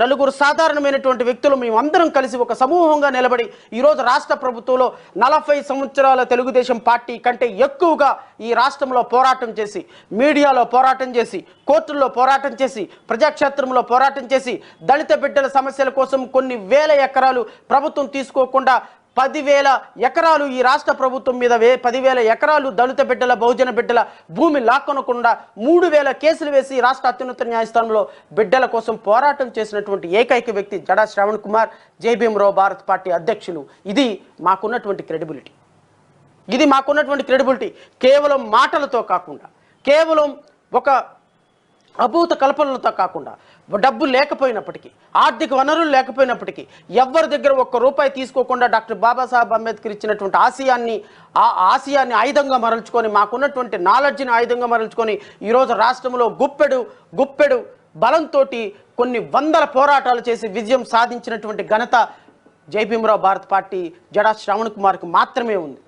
నలుగురు సాధారణమైనటువంటి వ్యక్తులు మేమందరం కలిసి ఒక సమూహంగా నిలబడి ఈరోజు రాష్ట్ర ప్రభుత్వంలో 40 సంవత్సరాల తెలుగుదేశం పార్టీ కంటే ఎక్కువగా ఈ రాష్ట్రంలో పోరాటం చేసి, మీడియాలో పోరాటం చేసి, కోర్టుల్లో పోరాటం చేసి, ప్రజాక్షేత్రంలో పోరాటం చేసి, దళిత బిడ్డల సమస్యల కోసం కొన్ని వేల ఎకరాలు ప్రభుత్వం తీసుకోకుండా 10,000 ఎకరాలు ఈ రాష్ట్ర ప్రభుత్వం మీద 10,000 ఎకరాలు దళిత బిడ్డల, బహుజన బిడ్డల భూమి లాక్కొనకుండా 3,000 కేసులు వేసి రాష్ట్ర అత్యున్నత న్యాయస్థానంలో బిడ్డల కోసం పోరాటం చేసినటువంటి ఏకైక వ్యక్తి జడా శ్రవణ్ కుమార్, జేబీఎంరావు భారత్ పార్టీ అధ్యక్షులు. ఇది మాకున్నటువంటి క్రెడిబిలిటీ. కేవలం మాటలతో కాకుండా, కేవలం ఒక అభూత కల్పనలతో కాకుండా, డబ్బు లేకపోయినప్పటికీ, ఆర్థిక వనరులు లేకపోయినప్పటికీ, ఎవరి దగ్గర ఒక్క రూపాయి తీసుకోకుండా డాక్టర్ బాబాసాహెబ్ అంబేద్కర్ ఇచ్చినటువంటి ఆశయాన్ని ఆయుధంగా మరల్చుకొని, మాకున్నటువంటి నాలెడ్జ్ని ఆయుధంగా మరల్చుకొని ఈరోజు రాష్ట్రంలో గుప్పెడు బలంతో కొన్ని వందల పోరాటాలు చేసి విజయం సాధించినటువంటి ఘనత జేబీఎంరావు భారత్ పార్టీ జడా శ్రవణ్ కుమార్కి మాత్రమే ఉంది.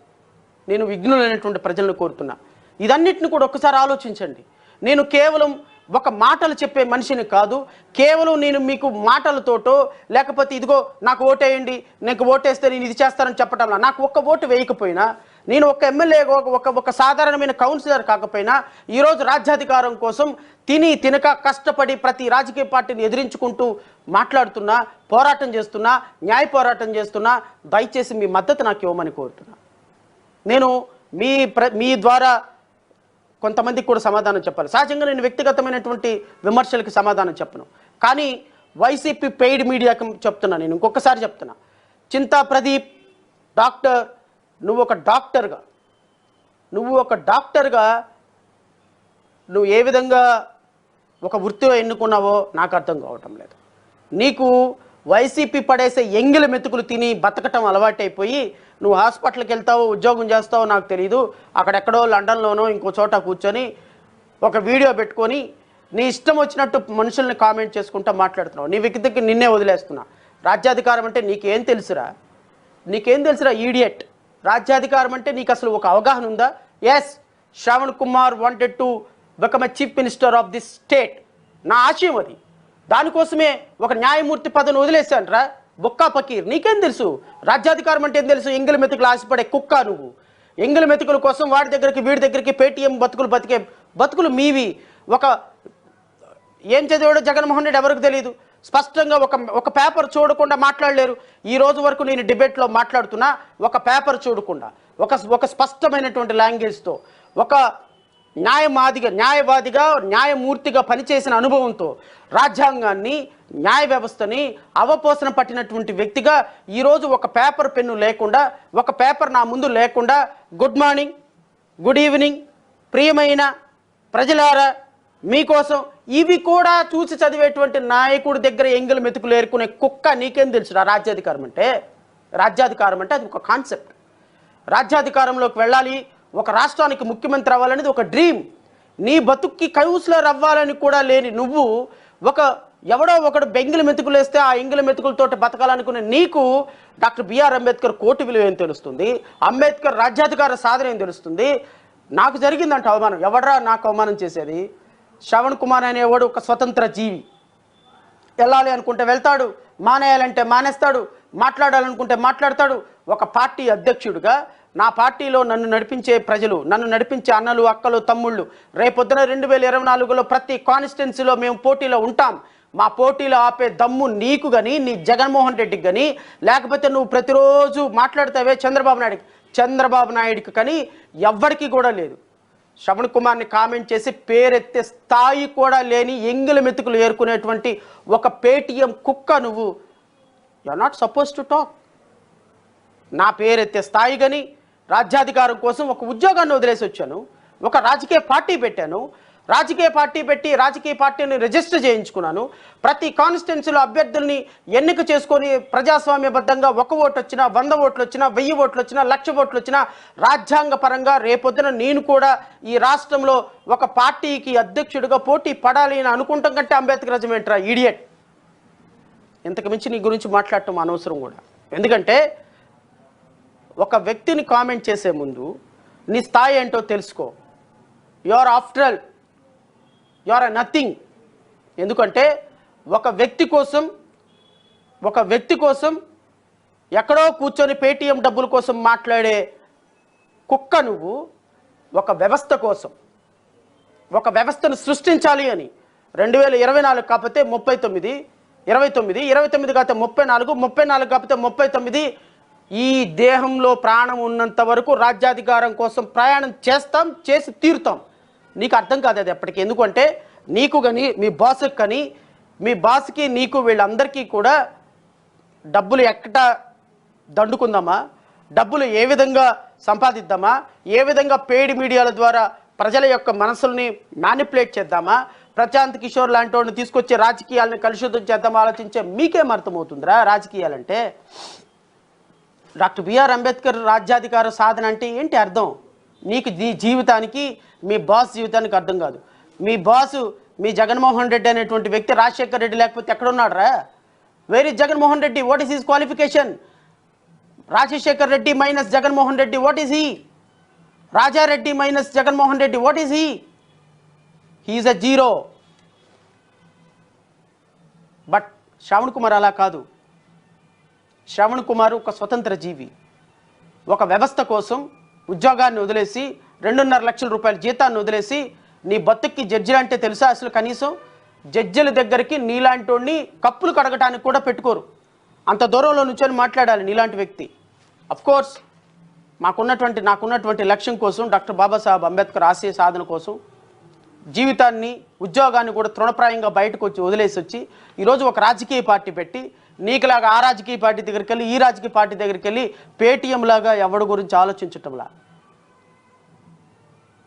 నేను విఘ్నులైనటువంటి ప్రజలను కోరుతున్నా, ఇదన్నిటిని కూడా ఒక్కసారి ఆలోచించండి. నేను కేవలం ఒక మాటలు చెప్పే మనిషిని కాదు. కేవలం నేను మీకు మాటలతోటో లేకపోతే ఇదిగో నాకు ఓటేయండి, నీకు ఓటేస్తే నేను ఇది చేస్తానని చెప్పటంలా, నాకు ఒక్క ఓటు వేయకపోయినా, నేను ఒక ఎమ్మెల్యే ఒక సాధారణమైన కౌన్సిలర్ కాకపోయినా ఈరోజు రాజ్యాధికారం కోసం తినక కష్టపడి ప్రతి రాజకీయ పార్టీని ఎదిరించుకుంటూ మాట్లాడుతున్నా, పోరాటం చేస్తున్నా, న్యాయ పోరాటం చేస్తున్నా. దయచేసి మీ మద్దతు నాకు ఇవ్వమని కోరుతున్నా. నేను మీ ద్వారా కొంతమందికి కూడా సమాధానం చెప్పాలి. సహజంగా నేను వ్యక్తిగతమైనటువంటి విమర్శలకు సమాధానం చెప్పను, కానీ వైసీపీ పెయిడ్ మీడియాకి చెప్తున్నా. నేను ఇంకొకసారి చెప్తున్నా, చింతా ప్రదీప్ డాక్టర్, నువ్వు ఒక డాక్టర్గా నువ్వు ఏ విధంగా ఒక వృత్తిలో ఎన్నుకున్నావో నాకు అర్థం కావటం లేదు. నీకు వైసీపీ పడేసే ఎంగిలి మెతుకులు తిని బతకటం అలవాటైపోయి నువ్వు హాస్పిటల్కి వెళ్తావు, ఉద్యోగం చేస్తావు నాకు తెలియదు, అక్కడెక్కడో లండన్లోనో ఇంకో చోట కూర్చొని ఒక వీడియో పెట్టుకొని నీ ఇష్టం వచ్చినట్టు మనుషుల్ని కామెంట్ చేసుకుంటూ మాట్లాడుతున్నావు. నీ వ్యక్తికి నిన్నే వదిలేస్తున్నా. రాజ్యాధికారం అంటే నీకేం తెలుసురా ఈడియట్? రాజ్యాధికారం అంటే నీకు అసలు ఒక అవగాహన ఉందా? Yes, Shravan Kumar wanted to become a chief minister of this state. నా ఆశయం అది. దానికోసమే ఒక న్యాయమూర్తి పదవిని వదిలేశానరా బొక్కా పకీర్. నీకేం తెలుసు రాజ్యాధికారం అంటే? ఏం తెలుసు? ఎంగిలి మెతుకులు ఆశపడే కుక్క నువ్వు. ఎంగిలి మెతుకుల కోసం వాడి దగ్గరికి వీడి దగ్గరికి పేటీఎం బతుకులు మీవి. ఏం చదివాడో జగన్మోహన్ రెడ్డి ఎవరికి తెలియదు. స్పష్టంగా ఒక పేపర్ చూడకుండా మాట్లాడలేరు. ఈ రోజు వరకు నేను డిబేట్లో మాట్లాడుతున్నా, ఒక పేపర్ చూడకుండా ఒక స్పష్టమైనటువంటి లాంగ్వేజ్తో, ఒక న్యాయవాదిగా న్యాయమూర్తిగా పనిచేసిన అనుభవంతో రాజ్యాంగాన్ని, న్యాయ వ్యవస్థని అవపోసన పట్టినటువంటి వ్యక్తిగా ఈరోజు ఒక పేపర్ పెన్ను లేకుండా, ఒక పేపర్ నా ముందు లేకుండా గుడ్ మార్నింగ్, గుడ్ ఈవినింగ్, ప్రియమైన ప్రజలారా, మీకోసం ఇవి కూడా చూసి చదివేటువంటి నాయకుడి దగ్గర ఎంగిలి మెతుకులు ఏరుకునే కుక్క నీకేం తెలుసురా రాజ్యాధికారం అంటే? రాజ్యాధికారం అంటే అది ఒక కాన్సెప్ట్. రాజ్యాధికారంలోకి వెళ్ళాలి, ఒక రాష్ట్రానికి ముఖ్యమంత్రి అవ్వాలనేది ఒక డ్రీమ్. నీ బతుక్కి కౌన్సిలర్ అవ్వాలని కూడా లేని నువ్వు ఎవడో ఒకడు ఎంగిలి మెతుకులు వేస్తే ఆ ఎంగిలి మెతుకులతోటి బతకాలనుకునే నీకు డాక్టర్ బిఆర్ అంబేద్కర్ కోటి విలువ ఏం తెలుస్తుంది? అంబేద్కర్ రాజ్యాధికార సాధన ఏం తెలుస్తుంది? నాకు జరిగిందంట అవమానం. ఎవడరా నాకు అవమానం చేసేది? శ్రవణ్ కుమార్ అనేవాడు ఒక స్వతంత్ర జీవి. వెళ్ళాలి అనుకుంటే వెళ్తాడు, మానేయాలంటే మానేస్తాడు, మాట్లాడాలనుకుంటే మాట్లాడతాడు. ఒక పార్టీ అధ్యక్షుడిగా నా పార్టీలో నన్ను నడిపించే ప్రజలు, నన్ను నడిపించే అన్నలు, అక్కలు, తమ్ముళ్ళు, రేపొద్దున 2024లో ప్రతి కాన్స్టిట్యున్సీలో మేము పోటీలో ఉంటాం. మా పోటీలో ఆపే దమ్ము నీకు కానీ, నీ జగన్మోహన్ రెడ్డికి కానీ, లేకపోతే నువ్వు ప్రతిరోజు మాట్లాడతావే చంద్రబాబు నాయుడికి కానీ ఎవ్వరికీ కూడా లేదు. శ్రవణ్ కుమార్ని కామెంట్ చేసి పేరెత్తే స్థాయి కూడా లేని ఎంగిలి మెతుకులు ఏరుకునేటువంటి ఒక పేటీఎం కుక్క నువ్వు. You are not suppose to talk. నా పేరెత్తే స్థాయి కానీ, రాజ్యాధికారం కోసం ఒక ఉద్యోగాన్ని వదిలేసి వచ్చాను, ఒక రాజకీయ పార్టీ పెట్టాను, రాజకీయ పార్టీని రిజిస్టర్ చేయించుకున్నాను. ప్రతి కాన్స్టిట్యున్సీలో అభ్యర్థుల్ని ఎన్నిక చేసుకొని ప్రజాస్వామ్యబద్ధంగా 1 ఓటు వచ్చినా, 100 ఓట్లు వచ్చినా, 1000 ఓట్లు వచ్చినా, 1,00,000 ఓట్లు వచ్చినా రాజ్యాంగ పరంగా రేపొద్దున నేను కూడా ఈ రాష్ట్రంలో ఒక పార్టీకి అధ్యక్షుడిగా పోటీ పడాలి అని అనుకుంటాం కంటే అంబేద్కర్ ఏంట్రా ఈడియట్. ఇంతకు మించి నీ గురించి మాట్లాడటం అనవసరం కూడా. ఎందుకంటే ఒక వ్యక్తిని కామెంట్ చేసే ముందు నీ స్థాయి ఏంటో తెలుసుకో. You are after all you are nothing. ఎందుకంటే ఒక వ్యక్తి కోసం ఎక్కడో కూర్చొని పేటీఎం డబ్బుల కోసం మాట్లాడే కుక్క నువ్వు. ఒక వ్యవస్థను సృష్టించాలి అని 2024 కాకపోతే 39, 29 కాకపోతే 34, 34 కాకపోతే 39, ఈ దేహంలో ప్రాణం ఉన్నంత వరకు రాజ్యాధికారం కోసం ప్రయాణం చేసి తీరుతాం. నీకు అర్థం కాదు అది ఎప్పటికీ. ఎందుకంటే నీకు కానీ, మీ బాస్కి నీకు వీళ్ళందరికీ కూడా డబ్బులు ఎక్కడ దండుకుందామా, డబ్బులు ఏ విధంగా సంపాదిద్దామా, ఏ విధంగా పెయిడ్ మీడియాల ద్వారా ప్రజల యొక్క మనసుల్ని మ్యానిపులేట్ చేద్దామా, ప్రశాంత్ కిషోర్ లాంటి వాడిని తీసుకొచ్చే రాజకీయాలను కలుషితం చేద్దామా ఆలోచించే మీకేం అర్థమవుతుందిరా రాజకీయాలంటే? డాక్టర్ బిఆర్ అంబేద్కర్ రాజ్యాధికార సాధన అంటే ఏంటి అర్థం? నీకు నీ జీవితానికి, మీ బాస్ జీవితానికి అర్థం కాదు. మీ బాసు మీ జగన్మోహన్ రెడ్డి అనేటువంటి వ్యక్తి రాజశేఖర్ రెడ్డి లేకపోతే ఎక్కడున్నాడు రా? Where is Jaganmohan Reddy? What is his qualification? Rajasekhar Reddy minus Jaganmohan Reddy, what is he? Rajareddy minus Jaganmohan Reddy, what is he? He is a zero. But Shravan Kumar అలా కాదు. శ్రావణ్ కుమార్ ఒక స్వతంత్ర జీవి. ఒక వ్యవస్థ కోసం ఉద్యోగాన్ని వదిలేసి 2.5 లక్షల రూపాయల జీతాన్ని వదిలేసి నీ బతుక్కి జడ్జిలు అంటే తెలుసా? అసలు కనీసం జడ్జిల దగ్గరికి నీలాంటి కప్పులు కడగటానికి కూడా పెట్టుకోరు. అంత దూరంలో నుంచొని మాట్లాడాలి నీలాంటి వ్యక్తి. అఫ్కోర్స్ నాకున్నటువంటి లక్ష్యం కోసం, డాక్టర్ బాబాసాహెబ్ అంబేద్కర్ ఆశయ సాధన కోసం జీవితాన్ని ఉద్యోగాన్ని కూడా తృణప్రాయంగా బయటకు వదిలేసి వచ్చి ఈరోజు ఒక రాజకీయ పార్టీ పెట్టి నీకులాగా ఆ రాజకీయ పార్టీ దగ్గరికి వెళ్ళి ఈ రాజకీయ పార్టీ దగ్గరికి వెళ్ళి పేటీఎం లాగా ఎవడి గురించి ఆలోచించటంలా,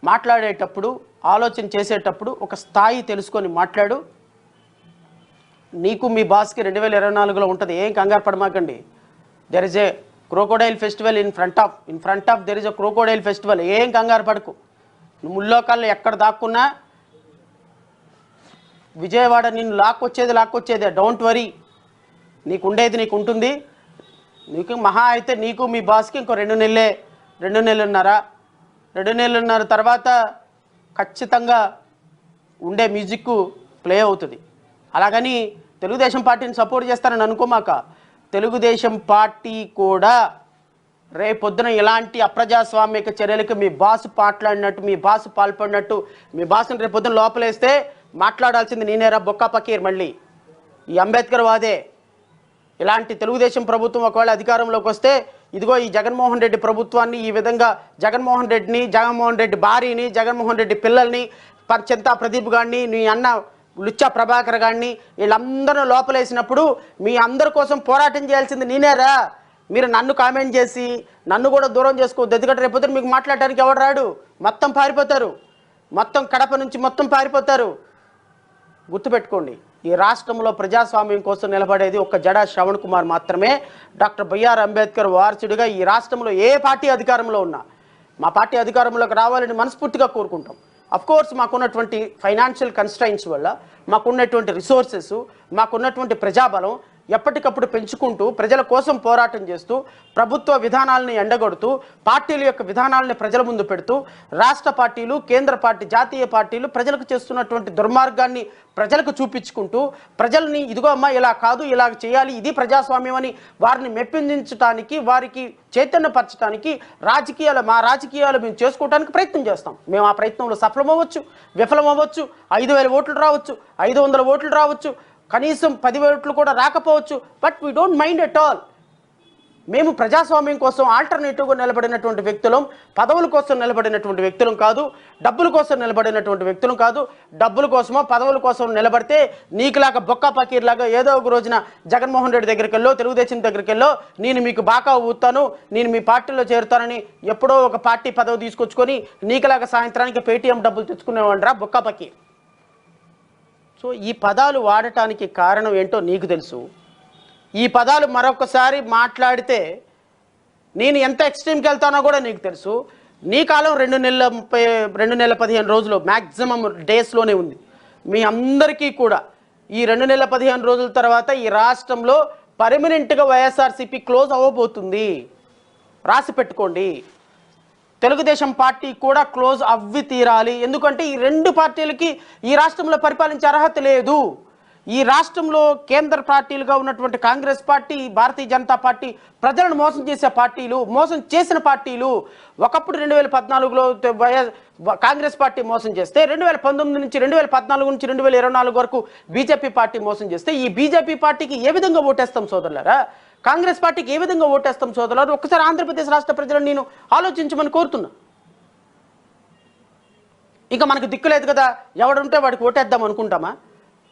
మాట్లాడేటప్పుడు ఆలోచన చేసేటప్పుడు ఒక స్థాయి తెలుసుకొని మాట్లాడు. నీకు మీ బాస్కి 2024లో ఉంటుంది, ఏం కంగారు పడమాకండి. There is a crocodile festival in front of there is a crocodile festival. ఏం కంగారు పడకు. నువ్వు ముల్లోకాల్లో ఎక్కడ దాక్కున్నా విజయవాడ నిన్ను లాక్కొచ్చేదే. డోంట్ వరీ, నీకు ఉండేది నీకు ఉంటుంది. నీకు మహా అయితే నీకు మీ బాస్కి ఇంకో 2 నెలలున్నర తర్వాత ఖచ్చితంగా ఉండే మ్యూజిక్ ప్లే అవుతుంది. అలాగని తెలుగుదేశం పార్టీని సపోర్ట్ చేస్తారని అనుకోమాక. తెలుగుదేశం పార్టీ కూడా రేపొద్దున ఇలాంటి అప్రజాస్వామిక చర్యలకు మీ బాస్ మాట్లాడినట్టు, మీ బాస్ పాల్పడినట్టు, మీ బాస్ని రేపొద్దున లోపలేస్తే మాట్లాడాల్సింది నేనేరా బొక్కా పకీర్. మళ్ళీ ఈ అంబేద్కర్ వాదే. ఇలాంటి తెలుగుదేశం ప్రభుత్వం ఒకవేళ అధికారంలోకి వస్తే ఇదిగో ఈ జగన్మోహన్ రెడ్డి ప్రభుత్వాన్ని ఈ విధంగా జగన్మోహన్ రెడ్డి భార్యని, జగన్మోహన్ రెడ్డి పిల్లల్ని, చింతా ప్రదీప్ గారిని, నీ అన్న లుచ్చా ప్రభాకర్ గారిని వీళ్ళందరూ లోపలేసినప్పుడు మీ అందరి కోసం పోరాటం చేయాల్సింది నేనేరా. మీరు నన్ను కామెంట్ చేసి నన్ను కూడా దూరం చేసుకోవద్దు. ఎందుకంటే రేపొద్దున మీకు మాట్లాడటానికి ఎవరు రాడు. మొత్తం పారిపోతారు. మొత్తం కడప నుంచి మొత్తం పారిపోతారు. గుర్తుపెట్టుకోండి, ఈ రాష్ట్రంలో ప్రజాస్వామ్యం కోసం నిలబడేది ఒక జడా శ్రవణ్ కుమార్ మాత్రమే. డాక్టర్ బిఆర్ అంబేద్కర్ వారసుడిగా ఈ రాష్ట్రంలో ఏ పార్టీ అధికారంలో ఉన్నా మా పార్టీ అధికారంలోకి రావాలని మనస్ఫూర్తిగా కోరుకుంటాం. అఫ్కోర్స్ మాకున్నటువంటి ఫైనాన్షియల్ కన్స్ట్రైన్స్ వల్ల, మాకున్నటువంటి రిసోర్సెస్, మాకున్నటువంటి ప్రజాబలం ఎప్పటికప్పుడు పెంచుకుంటూ ప్రజల కోసం పోరాటం చేస్తూ ప్రభుత్వ విధానాలను ఎండగొడుతూ పార్టీల యొక్క విధానాలను ప్రజల ముందు పెడుతూ రాష్ట్ర పార్టీలు, కేంద్ర పార్టీ, జాతీయ పార్టీలు ప్రజలకు చేస్తున్నటువంటి దుర్మార్గాన్ని ప్రజలకు చూపించుకుంటూ ప్రజల్ని ఇదిగో అమ్మా ఇలా కాదు ఇలా చేయాలి, ఇది ప్రజాస్వామ్యం అని వారిని మెప్పించడానికి, వారికి చైతన్యపరచడానికి మా రాజకీయాలు మేము చేసుకోవడానికి ప్రయత్నం చేస్తాం. మేము ఆ ప్రయత్నంలో సఫలమవ్వచ్చు, విఫలమవ్వచ్చు, 5,000 ఓట్లు రావచ్చు, 500 ఓట్లు రావచ్చు, కనీసం 10 ఓట్లు కూడా రాకపోవచ్చు. But we don't mind at all. మేము ప్రజాస్వామ్యం కోసం ఆల్టర్నేటివ్గా నిలబడినటువంటి వ్యక్తులం, పదవుల కోసం నిలబడినటువంటి వ్యక్తులం కాదు, డబ్బుల కోసం నిలబడినటువంటి వ్యక్తులం కాదు. డబ్బుల కోసమో పదవుల కోసం నిలబడితే నీకులాగా బొక్కా పకీర్లాగా ఏదో ఒక రోజున జగన్మోహన్ రెడ్డి దగ్గరికి వెళ్ళో, తెలుగుదేశం దగ్గరికి వెళ్ళో, నేను మీకు బాగా ఊతాను, నేను మీ పార్టీలో చేరుతానని ఎప్పుడో ఒక పార్టీ పదవి తీసుకొచ్చుకొని నీకులాగా సాయంత్రానికి పేటీఎం డబ్బులు తెచ్చుకునేవాడిరా బొక్కా పకీర్. సో ఈ పదాలు వాడటానికి కారణం ఏంటో నీకు తెలుసు. ఈ పదాలు మరొకసారి మాట్లాడితే నేను ఎంత ఎక్స్ట్రీమ్కి వెళ్తానో కూడా నీకు తెలుసు. నీ కాలం 2 నెలల 15 రోజులు మ్యాక్సిమం డేస్లోనే ఉంది. మీ అందరికీ కూడా ఈ 2 నెలల 15 రోజుల తర్వాత ఈ రాష్ట్రంలో పర్మనెంట్గా వైఎస్ఆర్సీపీ క్లోజ్ అవ్వబోతుంది. రాసి పెట్టుకోండి. తెలుగుదేశం పార్టీ కూడా క్లోజ్ అవ్వి తీరాలి. ఎందుకంటే ఈ 2 పార్టీలకి ఈ రాష్ట్రంలో పరిపాలించే అర్హత లేదు. ఈ రాష్ట్రంలో కేంద్ర పార్టీలుగా ఉన్నటువంటి కాంగ్రెస్ పార్టీ, భారతీయ జనతా పార్టీ ప్రజలను మోసం చేసే పార్టీలు, మోసం చేసిన పార్టీలు. ఒకప్పుడు 2014లో కాంగ్రెస్ పార్టీ మోసం చేస్తే 2019 నుంచి 2014 నుంచి 2024 వరకు బీజేపీ పార్టీ మోసం చేస్తే ఈ బీజేపీ పార్టీకి ఏ విధంగా ఓటేస్తాం సోదరులారా? కాంగ్రెస్ పార్టీకి ఏ విధంగా ఓటేస్తాం సోదరులారు? ఒక్కసారి ఆంధ్రప్రదేశ్ రాష్ట్ర ప్రజలను నేను ఆలోచించమని కోరుతున్నా. ఇంకా మనకు దిక్కు లేదు కదా, ఎవడుంటే వాడికి ఓటేద్దాం అనుకుంటామా?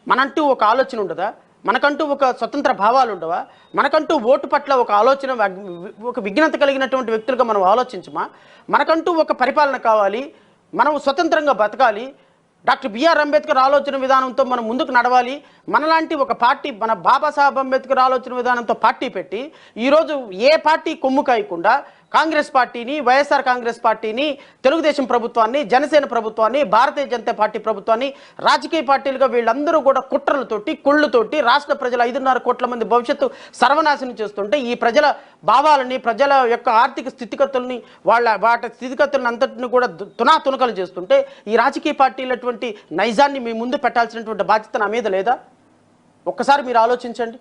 మనంటూ ఒక ఆలోచన ఉండదా? మనకంటూ ఒక స్వతంత్ర భావాలు ఉండవా? మనకంటూ ఓటు పట్ల ఒక ఆలోచన, ఒక విజ్ఞత కలిగినటువంటి వ్యక్తులుగా మనం ఆలోచించమా? మనకంటూ ఒక పరిపాలన కావాలి, మనం స్వతంత్రంగా బతకాలి, డాక్టర్ బిఆర్ అంబేద్కర్ ఆలోచన విధానంతో మనం ముందుకు నడవాలి. మనలాంటి ఒక పార్టీ, మన బాబాసాహెబ్ అంబేద్కర్ ఆలోచన విధానంతో పార్టీ పెట్టి ఈరోజు ఏ పార్టీ కొమ్ము కాయకుండా కాంగ్రెస్ పార్టీని, వైఎస్ఆర్ కాంగ్రెస్ పార్టీని, తెలుగుదేశం ప్రభుత్వాన్ని, జనసేన ప్రభుత్వాన్ని, భారతీయ జనతా పార్టీ ప్రభుత్వాన్ని రాజకీయ పార్టీలుగా వీళ్ళందరూ కూడా కుట్రలతోటి, కుళ్ళుతోటి రాష్ట్ర ప్రజల 5.5 కోట్ల మంది భవిష్యత్తు సర్వనాశనం చేస్తుంటే ఈ ప్రజల భావాలని, ప్రజల యొక్క ఆర్థిక స్థితిగతుల్ని, వాటి స్థితిగతులను అంతటిని కూడా తునాతునకలు చేస్తుంటే ఈ రాజకీయ పార్టీలటువంటి నైజాన్ని మీ ముందు పెట్టాల్సినటువంటి బాధ్యత నా మీద లేదా? ఒక్కసారి మీరు ఆలోచించండి.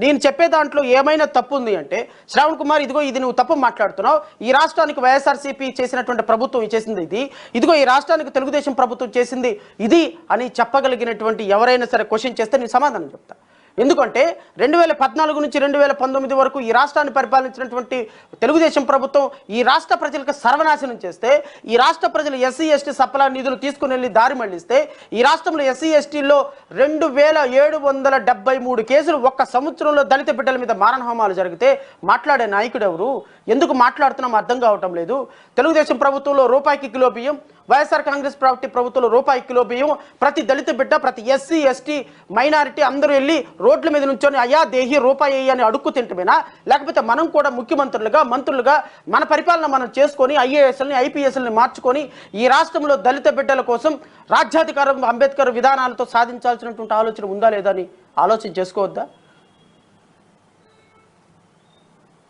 నేను చెప్పే దాంట్లో ఏమైనా తప్పు ఉంది అంటే, శ్రావణ్ కుమార్ ఇదిగో ఇది నువ్వు తప్పు మాట్లాడుతున్నావు, ఈ రాష్ట్రానికి వైఎస్ఆర్సీపీ చేసినటువంటి ప్రభుత్వం చేసింది ఇది, ఇదిగో ఈ రాష్ట్రానికి తెలుగుదేశం ప్రభుత్వం చేసింది ఇది అని చెప్పగలిగినటువంటి ఎవరైనా సరే క్వశ్చన్ చేస్తే నేను సమాధానం చెప్తా. ఎందుకంటే 2014 నుంచి 2019 వరకు ఈ రాష్ట్రాన్ని పరిపాలించినటువంటి తెలుగుదేశం ప్రభుత్వం ఈ రాష్ట్ర ప్రజలకు సర్వనాశనం చేస్తే, ఈ రాష్ట్ర ప్రజలు ఎస్సీ ఎస్టీ సప్లా నిధులు తీసుకుని వెళ్ళి దారి మళ్లిస్తే, ఈ రాష్ట్రంలో ఎస్సీ ఎస్టీల్లో 2773 కేసులు ఒక్క సంవత్సరంలో దళిత బిడ్డల మీద మారణహోమాలు జరిగితే మాట్లాడే నాయకుడు ఎవరు? ఎందుకు మాట్లాడుతున్నాం అర్థం కావటం లేదు. తెలుగుదేశం ప్రభుత్వంలో రూపాయికి కిలో బియ్యం, వైఎస్ఆర్ కాంగ్రెస్ పార్టీ ప్రభుత్వంలో రూపాయి కిలో బియ్యం, ప్రతి దళిత బిడ్డ, ప్రతి ఎస్సీ ఎస్టీ మైనారిటీ అందరూ వెళ్ళి రోడ్ల మీద నుంచొని అయ్యా దేహి రూపాయి అని అడుక్కు తింటమేనా? లేకపోతే మనం కూడా ముఖ్యమంత్రులుగా మంత్రులుగా మన పరిపాలన మనం చేసుకొని ఐఏఎస్ఎల్ని ఐపీఎస్ఎల్ని మార్చుకొని ఈ రాష్ట్రంలో దళిత బిడ్డల కోసం రాజ్యాధికారం అంబేద్కర్ విధానాలతో సాధించాల్సినటువంటి ఆలోచన ఉందా లేదా అని ఆలోచన చేసుకోవద్దా?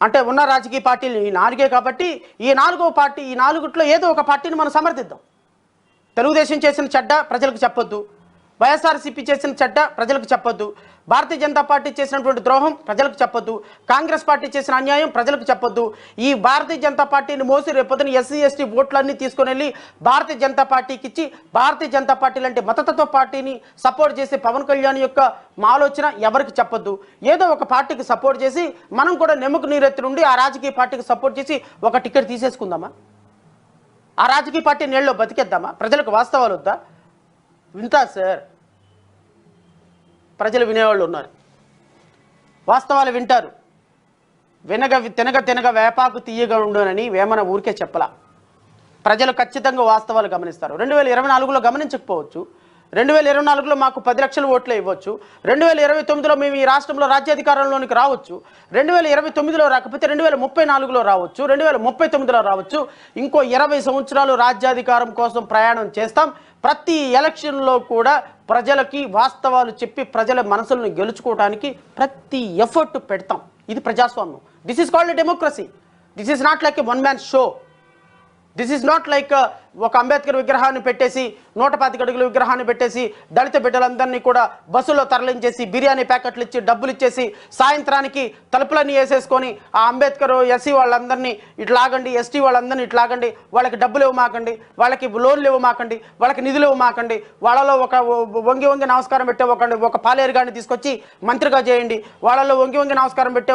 అంటే ఉన్న రాజకీయ పార్టీలు ఈ 4 కాబట్టి ఈ 4వ పార్టీ, ఈ 4 ఏదో ఒక పార్టీని మనం సమర్థిద్దాం. తెలుగుదేశం చేసిన చెడ్డ ప్రజలకు చెప్పొద్దు, వైఎస్ఆర్సీపీ చేసిన చెడ్డ ప్రజలకు చెప్పొద్దు, భారతీయ జనతా పార్టీ చేసినటువంటి ద్రోహం ప్రజలకు చెప్పొద్దు, కాంగ్రెస్ పార్టీ చేసిన అన్యాయం ప్రజలకు చెప్పొద్దు. ఈ భారతీయ జనతా పార్టీని మోసి రేపొద్దున ఎస్సీ ఎస్టీ ఓట్లన్నీ తీసుకొని వెళ్ళి భారతీయ జనతా పార్టీకి ఇచ్చి, భారతీయ జనతా పార్టీ లాంటి మతతత్వ పార్టీని సపోర్ట్ చేసే పవన్ కళ్యాణ్ యొక్క ఆలోచన ఎవరికి చెప్పొద్దు. ఏదో ఒక పార్టీకి సపోర్ట్ చేసి మనం కూడా నెమ్మకు నీరెత్తి నుండి ఆ రాజకీయ పార్టీకి సపోర్ట్ చేసి ఒక టికెట్ తీసేసుకుందామా? ఆ రాజకీయ పార్టీ నీళ్ళలో బతికేద్దామా? ప్రజలకు వాస్తవాలు వద్దా? వింటా సార్, ప్రజలు వినేవాళ్ళు ఉన్నారు, వాస్తవాలు వింటారు. తినగ వేపాకు తీయగా ఉండునని వేమన ఊరికే చెప్పలా. ప్రజలు ఖచ్చితంగా వాస్తవాలు గమనిస్తారు. 2024లో గమనించకపోవచ్చు, 2024లో మాకు 10 లక్షల ఓట్లే ఇవ్వచ్చు, 2029లో మేము ఈ రాష్ట్రంలో రాజ్యాధికారంలోనికి రావచ్చు, 2029లో రాకపోతే 2034లో రావచ్చు, 2039లో రావచ్చు. ఇంకో 20 సంవత్సరాలు రాజ్యాధికారం కోసం ప్రయాణం చేస్తాం. ప్రతి ఎలక్షన్లో కూడా ప్రజలకి వాస్తవాలు చెప్పి ప్రజల మనసులను గెలుచుకోవడానికి ప్రతి ఎఫర్ట్ పెడతాం. ఇది ప్రజాస్వామ్యం. This is called democracy. This is not like a one man show. This is not like ఒక అంబేద్కర్ విగ్రహాన్ని పెట్టేసి 125 అడుగుల విగ్రహాన్ని పెట్టేసి దళిత బిడ్డలందరినీ కూడా బస్సులో తరలించేసి బిర్యానీ ప్యాకెట్లు ఇచ్చి డబ్బులు ఇచ్చేసి సాయంత్రానికి తలుపులన్నీ వేసేసుకొని ఆ అంబేద్కర్ ఎస్సీ వాళ్ళందరినీ ఇట్లాగండి, ఎస్టీ వాళ్ళందరినీ ఇట్లాగండి, వాళ్ళకి డబ్బులు ఇవ్వమాకండి, వాళ్ళకి లోన్లు ఇవ్వమాకండి, వాళ్ళకి నిధులు ఇవ్వమాకండి, వాళ్ళలో ఒక వంగి నమస్కారం పెట్టే ఒక పాలేరు గారిని తీసుకొచ్చి మంత్రిగా చేయండి, వాళ్ళలో వంగి నమస్కారం పెట్టే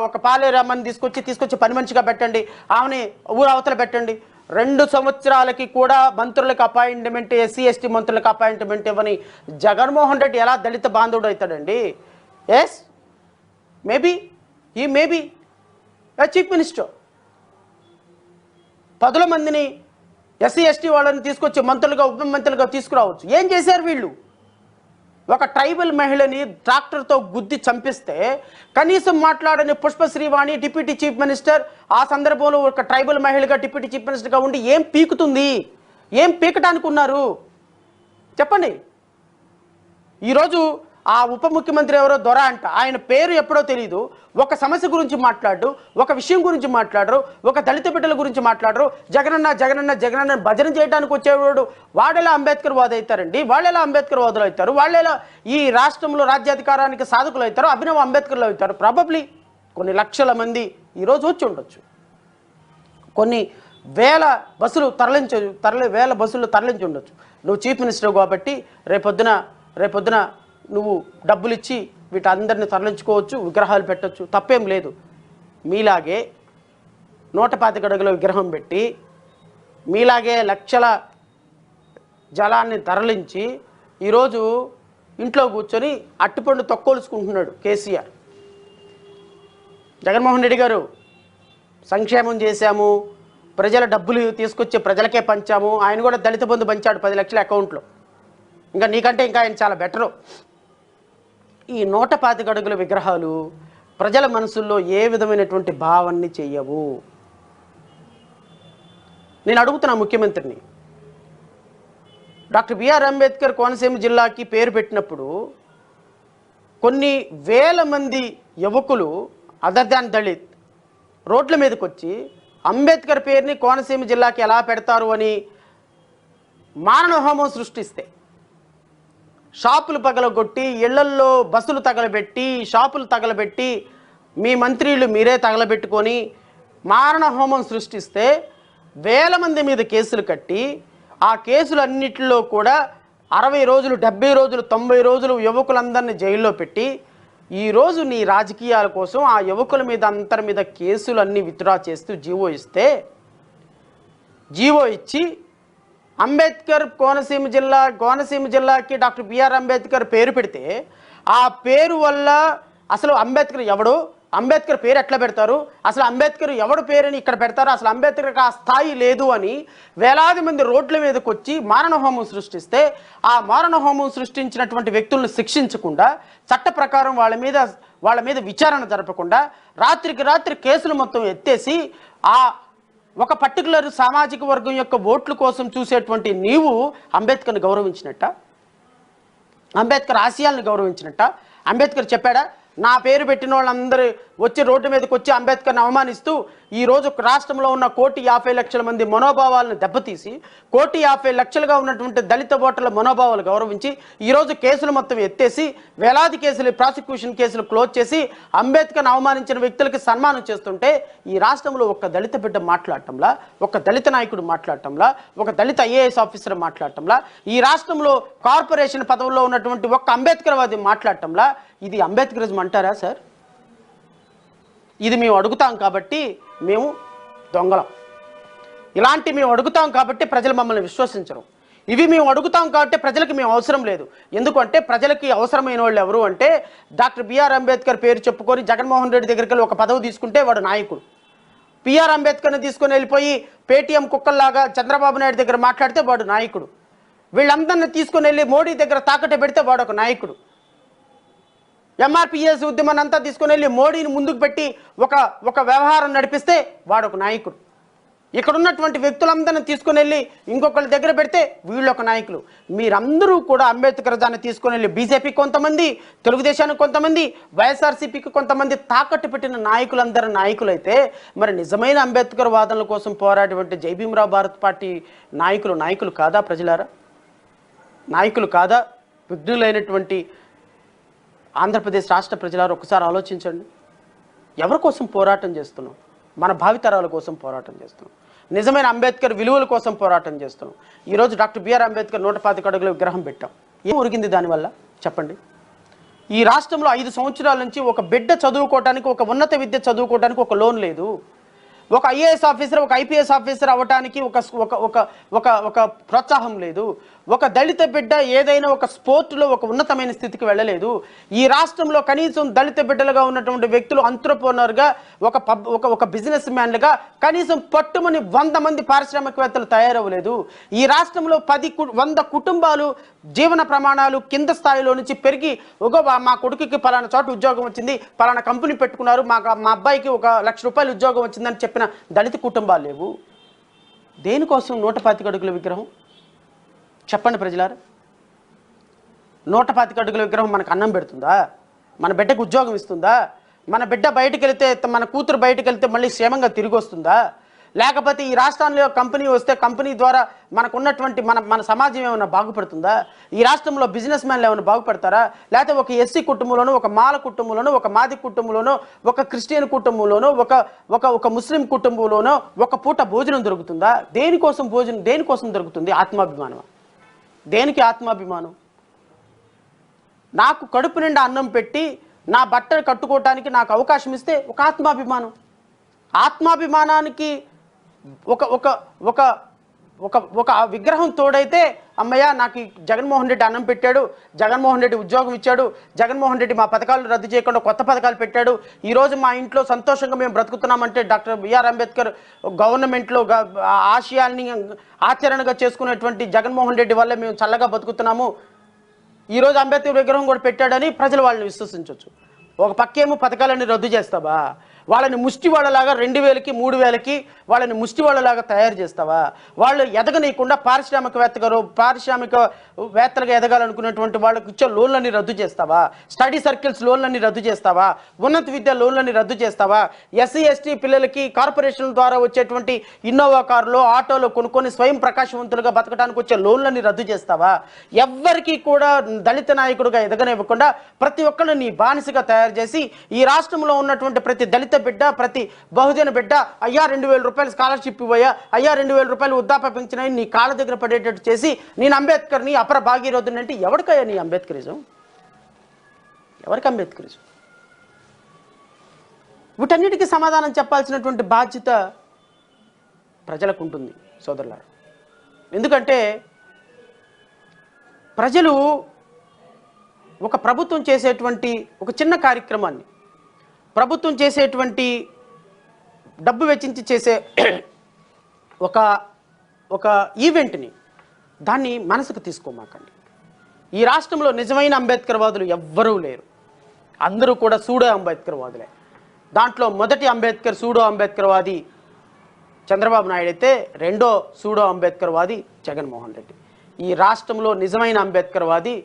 ఒక పాలేరు అమ్మని తీసుకొచ్చి పని మనిషిగా పెట్టండి, ఆమెని ఊరవతల పెట్టండి. 2 సంవత్సరాలకి కూడా మంత్రులకు అపాయింట్మెంట్, ఎస్సీ ఎస్టీ మంత్రులకు అపాయింట్మెంట్ ఇవ్వని జగన్మోహన్ రెడ్డి ఎలా దళిత బాంధవుడు అవుతాడండి? ఎస్, మేబీ చీఫ్ మినిస్టర్ 10 మందిని ఎస్సీ ఎస్టీ వాళ్ళని తీసుకొచ్చి మంత్రులుగా ఉప మంత్రులుగా తీసుకురావచ్చు. ఏం చేశారు వీళ్ళు? ఒక ట్రైబల్ మహిళని ట్రాక్టర్తో గుద్ది చంపిస్తే కనీసం మాట్లాడని Pushpa Srivani deputy chief minister ఆ సందర్భంలో ఒక ట్రైబల్ మహిళగా డిప్యూటీ చీఫ్ మినిస్టర్గా ఉండి ఏం పీకుతుంది? ఏం పీకటానికి ఉన్నారు చెప్పండి. ఈరోజు ఆ ఉప ముఖ్యమంత్రి ఎవరో దొర అంట, ఆయన పేరు ఎప్పుడో తెలియదు. ఒక సమస్య గురించి మాట్లాడు, ఒక విషయం గురించి మాట్లాడరు, ఒక దళిత బిడ్డల గురించి మాట్లాడరు. జగనన్న భజన చేయడానికి వచ్చేవాడు వాడేలా అంబేద్కర్ వాదు అవుతారండి? వాళ్ళెలా అంబేద్కర్ వాదులు అవుతారు? వాళ్ళెలా ఈ రాష్ట్రంలో రాజ్యాధికారానికి సాధకులు అవుతారు? అభినవ అంబేద్కర్లు అవుతారు? ప్రాబబ్లీ కొన్ని లక్షల మంది ఈరోజు వచ్చి ఉండొచ్చు. కొన్ని వేల బస్సులు తరలించి ఉండొచ్చు. నువ్వు చీఫ్ మినిస్టర్ కాబట్టి రేపొద్దున నువ్వు డబ్బులు ఇచ్చి వీటందరిని తరలించుకోవచ్చు, విగ్రహాలు పెట్టచ్చు, తప్పేం లేదు. మీలాగే 125 అడుగుల విగ్రహం పెట్టి మీలాగే లక్షల జలాన్ని తరలించి ఈరోజు ఇంట్లో కూర్చొని అట్టిపండు తొక్కోలుసుకుంటున్నాడు కేసీఆర్. జగన్మోహన్ రెడ్డి గారు సంక్షేమం చేశాము, ప్రజల డబ్బులు తీసుకొచ్చి ప్రజలకే పంచాము. ఆయన కూడా దళిత బంధు పంచాడు 10 లక్షల అకౌంట్లో. ఇంకా నీకంటే ఇంకా ఆయన చాలా బెటరు. ఈ 125 అడుగుల విగ్రహాలు ప్రజల మనసుల్లో ఏ విధమైనటువంటి భావాన్ని చెయ్యవు. నేను అడుగుతున్నా ముఖ్యమంత్రిని, డాక్టర్ బిఆర్ అంబేద్కర్ కోనసీమ జిల్లాకి పేరు పెట్టినప్పుడు కొన్ని వేల మంది యువకులు అదర్ దాన్ దళిత్ రోడ్ల మీదకి వచ్చి అంబేద్కర్ పేరుని కోనసీమ జిల్లాకి ఎలా పెడతారు అని మారణహోమం సృష్టిస్తే షాపులు పగలగొట్టి, ఇళ్లల్లో బస్సులు తగలబెట్టి, షాపులు తగలబెట్టి, మీ మంత్రులు మీరే తగలబెట్టుకొని మారణ హోమం సృష్టిస్తే వేల మంది మీద కేసులు కట్టి, ఆ కేసులన్నిటిలో కూడా 60 రోజులు, 70 రోజులు, 90 రోజులు యువకులందరినీ జైల్లో పెట్టి, ఈరోజు నీ రాజకీయాల కోసం ఆ యువకుల మీద అందరి మీద కేసులన్నీ విత్డ్రా చేస్తూ జీవో ఇచ్చి అంబేద్కర్ కోనసీమ జిల్లాకి డాక్టర్ బిఆర్ అంబేద్కర్ పేరు పెడితే, ఆ పేరు వల్ల అసలు అంబేద్కర్ ఎవడు, అంబేద్కర్ పేరు ఎట్లా పెడతారు, అసలు అంబేద్కర్ ఎవడు పేరుని ఇక్కడ పెడతారు, అసలు అంబేద్కర్కి ఆ స్థాయి లేదు అని వేలాది మంది రోడ్ల మీదకి వచ్చి మారణహోమం సృష్టిస్తే, ఆ మారణహోమం సృష్టించినటువంటి వ్యక్తులను శిక్షించకుండా, చట్ట ప్రకారం వాళ్ళ మీద విచారణ జరపకుండా, రాత్రికి రాత్రి కేసులు మొత్తం ఎత్తేసి, ఆ ఒక పర్టికులర్ సామాజిక వర్గం యొక్క ఓట్ల కోసం చూసేటువంటి నీవు అంబేద్కర్ని గౌరవించినట్ట, అంబేద్కర్ ఆశయాలను గౌరవించినట్ట? అంబేద్కర్ చెప్పాడా, నా పేరు పెట్టిన వాళ్ళందరూ వచ్చి రోడ్డు మీదకి వచ్చి అంబేద్కర్ని అవమానిస్తూ ఈరోజు రాష్ట్రంలో ఉన్న 1,50,00,000 మంది మనోభావాలను దెబ్బతీసి, 1,50,00,000గా ఉన్నటువంటి దళిత ఓటర్ల మనోభావాలు గౌరవించి, ఈరోజు కేసులు మొత్తం ఎత్తేసి, వేలాది కేసులు, ప్రాసిక్యూషన్ కేసులు క్లోజ్ చేసి, అంబేద్కర్ని అవమానించిన వ్యక్తులకి సన్మానం చేస్తుంటే, ఈ రాష్ట్రంలో ఒక దళిత బిడ్డ మాట్లాడటంలా, ఒక దళిత నాయకుడు మాట్లాడటంలా, ఒక దళిత ఐఏఎస్ ఆఫీసర్ మాట్లాడటంలా, ఈ రాష్ట్రంలో కార్పొరేషన్ పదవుల్లో ఉన్నటువంటి ఒక్క అంబేద్కర్వాది మాట్లాడటంలా, ఇది అంబేద్కరిజం అంటారా సార్? ఇది మేము అడుగుతాం కాబట్టి మేము దొంగలం, ఇలాంటి మేము అడుగుతాం కాబట్టి ప్రజలు మమ్మల్ని విశ్వసించరు, ఇవి మేము అడుగుతాం కాబట్టి ప్రజలకు మేము అవసరం లేదు. ఎందుకంటే ప్రజలకి అవసరమైన వాళ్ళు ఎవరు అంటే, డాక్టర్ బిఆర్ అంబేద్కర్ పేరు చెప్పుకొని జగన్మోహన్ రెడ్డి దగ్గరికి వెళ్ళి ఒక పదవి తీసుకుంటే వాడు నాయకుడు, బిఆర్ అంబేద్కర్ని తీసుకొని వెళ్ళిపోయి పేటీఎం కుక్కల్లాగా చంద్రబాబు నాయుడు దగ్గర మాట్లాడితే వాడు నాయకుడు, వీళ్ళందరినీ తీసుకొని వెళ్ళి మోడీ దగ్గర తాకట్టు పెడితే వాడు ఒక నాయకుడు, ఎంఆర్పిఎస్ ఉద్యమాన్ని అంతా తీసుకుని వెళ్ళి మోడీని ముందుకు పెట్టి ఒక వ్యవహారం నడిపిస్తే వాడు ఒక నాయకుడు, ఇక్కడ ఉన్నటువంటి వ్యక్తులందరినీ తీసుకుని వెళ్ళి ఇంకొకళ్ళ దగ్గర పెడితే వీళ్ళు ఒక నాయకులు. మీరందరూ కూడా అంబేద్కరిజాన్ని తీసుకుని వెళ్ళి బీజేపీకి కొంతమంది, తెలుగుదేశానికి కొంతమంది, వైఎస్ఆర్సీపీకి కొంతమంది తాకట్టు పెట్టిన నాయకులందరూ నాయకులైతే, మరి నిజమైన అంబేద్కర్ వాదనల కోసం పోరాటటువంటి జై భీమరావు భారత్ పార్టీ నాయకులు కాదా ప్రజలారా? నాయకులు కాదా? విఘ్నులైనటువంటి ఆంధ్రప్రదేశ్ రాష్ట్ర ప్రజలారు ఒకసారి ఆలోచించండి. ఎవరి కోసం పోరాటం చేస్తున్నాం? మన భావితరాల కోసం పోరాటం చేస్తున్నాం, నిజమైన అంబేద్కర్ విలువల కోసం పోరాటం చేస్తున్నాం. ఈరోజు డాక్టర్ బిఆర్ అంబేద్కర్ 125 అడుగుల విగ్రహం పెట్టాం. ఏం ఒరిగింది దానివల్ల చెప్పండి? ఈ రాష్ట్రంలో 5 సంవత్సరాల నుంచి ఒక బిడ్డ చదువుకోవడానికి, ఒక ఉన్నత విద్య చదువుకోవడానికి ఒక లోన్ లేదు, ఒక ఐఏఎస్ ఆఫీసర్, ఒక ఐపీఎస్ ఆఫీసర్ అవ్వడానికి ఒక ప్రోత్సాహం లేదు, ఒక దళిత బిడ్డ ఏదైనా ఒక స్పోర్ట్లో ఒక ఉన్నతమైన స్థితికి వెళ్ళలేదు. ఈ రాష్ట్రంలో కనీసం దళిత బిడ్డలుగా ఉన్నటువంటి వ్యక్తులు అంత్రప్రనర్గా, ఒక బిజినెస్ మ్యాన్లుగా కనీసం పట్టుమని 100 మంది పారిశ్రామికవేత్తలు తయారవ్వలేదు. ఈ రాష్ట్రంలో 100 కుటుంబాలు జీవన ప్రమాణాలు కింద స్థాయిలో నుంచి పెరిగి, మా కొడుకుకి పలానా చోట ఉద్యోగం వచ్చింది, పలానా కంపెనీ పెట్టుకున్నారు, మా అబ్బాయికి 1 లక్ష రూపాయలు ఉద్యోగం వచ్చిందని చెప్పిన దళిత కుటుంబాలు లేవు. దేనికోసం 125 అడుగుల విగ్రహం చెప్పండి ప్రజలారా? 125 అడుగుల విగ్రహం మనకు అన్నం పెడుతుందా? మన బిడ్డకు ఉద్యోగం ఇస్తుందా? మన బిడ్డ బయటకు వెళ్తే, మన కూతురు బయటకు వెళ్తే మళ్ళీ క్షేమంగా తిరిగి వస్తుందా? లేకపోతే ఈ రాష్ట్రంలో కంపెనీ వస్తే కంపెనీ ద్వారా మనకున్నటువంటి మన సమాజం ఏమైనా బాగుపడుతుందా? ఈ రాష్ట్రంలో బిజినెస్ మ్యాన్లు ఏమైనా బాగుపడతారా? లేకపోతే ఒక ఎస్సీ కుటుంబంలోనో, ఒక మాల కుటుంబంలోనో, ఒక మాది కుటుంబంలోనో, ఒక క్రిస్టియన్ కుటుంబంలోనో, ఒక ముస్లిం కుటుంబంలోనో ఒక పూట భోజనం దొరుకుతుందా? దేనికోసం భోజనం, దేనికోసం దొరుకుతుంది? ఆత్మాభిమానం. దేనికి ఆత్మాభిమానం? నాకు కడుపు నిండా అన్నం పెట్టి నా బట్టలు కట్టుకోవటానికి నాకు అవకాశం ఇస్తే ఒక ఆత్మాభిమానం. ఆత్మాభిమానానికి ఒక విగ్రహం తోడైతే, అమ్మయ్య నాకు జగన్మోహన్ రెడ్డి అన్నం పెట్టాడు, జగన్మోహన్ రెడ్డి ఉద్యోగం ఇచ్చాడు, జగన్మోహన్ రెడ్డి మా పథకాలు రద్దు చేయకుండా కొత్త పథకాలు పెట్టాడు, ఈరోజు మా ఇంట్లో సంతోషంగా మేము బ్రతుకుతున్నామంటే డాక్టర్ బిఆర్ అంబేద్కర్ గవర్నమెంట్లో ఆశయాల్ని ఆచరణగా చేసుకునేటువంటి జగన్మోహన్ రెడ్డి వల్లే మేము చల్లగా బతుకుతున్నాము, ఈరోజు అంబేద్కర్ విగ్రహం కూడా పెట్టాడని ప్రజలు వాళ్ళని విశ్వసించవచ్చు. ఒక పక్కేమో పథకాలన్నీ రద్దు చేస్తావా, వాళ్ళని ముష్టి వాళ్ళలాగా 2000కి 3000కి వాళ్ళని ముష్టి వాళ్ళలాగా తయారు చేస్తావా? వాళ్ళు ఎదగనీయకుండా పారిశ్రామికవేత్తలుగా ఎదగాలనుకున్నటువంటి వాళ్ళకి ఇచ్చే లోన్లన్నీ రద్దు చేస్తావా? స్టడీ సర్కిల్స్ లోన్లన్నీ రద్దు చేస్తావా? ఉన్నత విద్య లోన్లన్నీ రద్దు చేస్తావా? ఎస్సీ ఎస్టీ పిల్లలకి కార్పొరేషన్ల ద్వారా వచ్చేటువంటి ఇన్నోవా కారులో ఆటోలో కొనుక్కొని స్వయం ప్రకాశవంతులుగా బతకడానికి వచ్చే లోన్లన్నీ రద్దు చేస్తావా? ఎవ్వరికీ కూడా దళిత నాయకుడిగా ఎదగనివ్వకుండా ప్రతి ఒక్కరిని నీ బానిసగా తయారు చేసి ఈ రాష్ట్రంలో ఉన్నటువంటి ప్రతి దళిత బిడ్డ, ప్రతి బహుజన బిడ్డ అయ్యా 2000 రూపాయలు స్కాలర్షిప్ ఇవ్వయ్యా, అయ్యా 2000 రూపాయలు వృద్ధాప్య పెంచినాయి నీ కాళ్ళ దగ్గర పడేటట్టు చేసి నేను అంబేద్కర్ని అపర భాగీరథుని అంటే ఎవరికయ్యా నీ అంబేద్కరిజం? ఎవరికి అంబేద్కరిజం? వీటన్నిటికీ సమాధానం చెప్పాల్సినటువంటి బాధ్యత ప్రజలకు ఉంటుంది సోదరులారా. ఎందుకంటే ప్రజలు ఒక ప్రభుత్వం చేసేటువంటి ఒక చిన్న కార్యక్రమాన్ని, ప్రభుత్వం చేసేటువంటి డబ్బు వెచ్చించి చేసే ఒక ఈవెంట్ని దాన్ని మనసుకు తీసుకోమాకండి. ఈ రాష్ట్రంలో నిజమైన అంబేద్కర్వాదులు ఎవ్వరూ లేరు. అందరూ కూడా సూడో అంబేద్కర్వాదులే. దాంట్లో మొదటి సూడో అంబేద్కర్వాది చంద్రబాబు నాయుడు అయితే రెండో సూడో అంబేద్కర్వాది జగన్మోహన్ రెడ్డి. ఈ రాష్ట్రంలో నిజమైన అంబేద్కర్వాది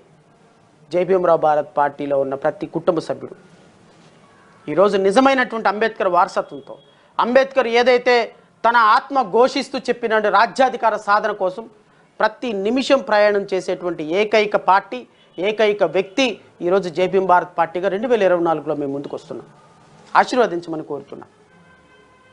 జేబీఎంరావు భారత్ పార్టీలో ఉన్న ప్రతి కుటుంబ సభ్యుడు. ఈరోజు నిజమైనటువంటి అంబేద్కర్ వారసత్వంతో అంబేద్కర్ ఏదైతే తన ఆత్మ ఘోషిస్తూ చెప్పిన రాజ్యాధికార సాధన కోసం ప్రతి నిమిషం ప్రయాణం చేసేటువంటి ఏకైక పార్టీ, ఏకైక వ్యక్తి ఈరోజు జేబీఎం భారత్ పార్టీగా 2024లో మేము ముందుకు వస్తున్నాం. ఆశీర్వదించమని కోరుతున్నాం.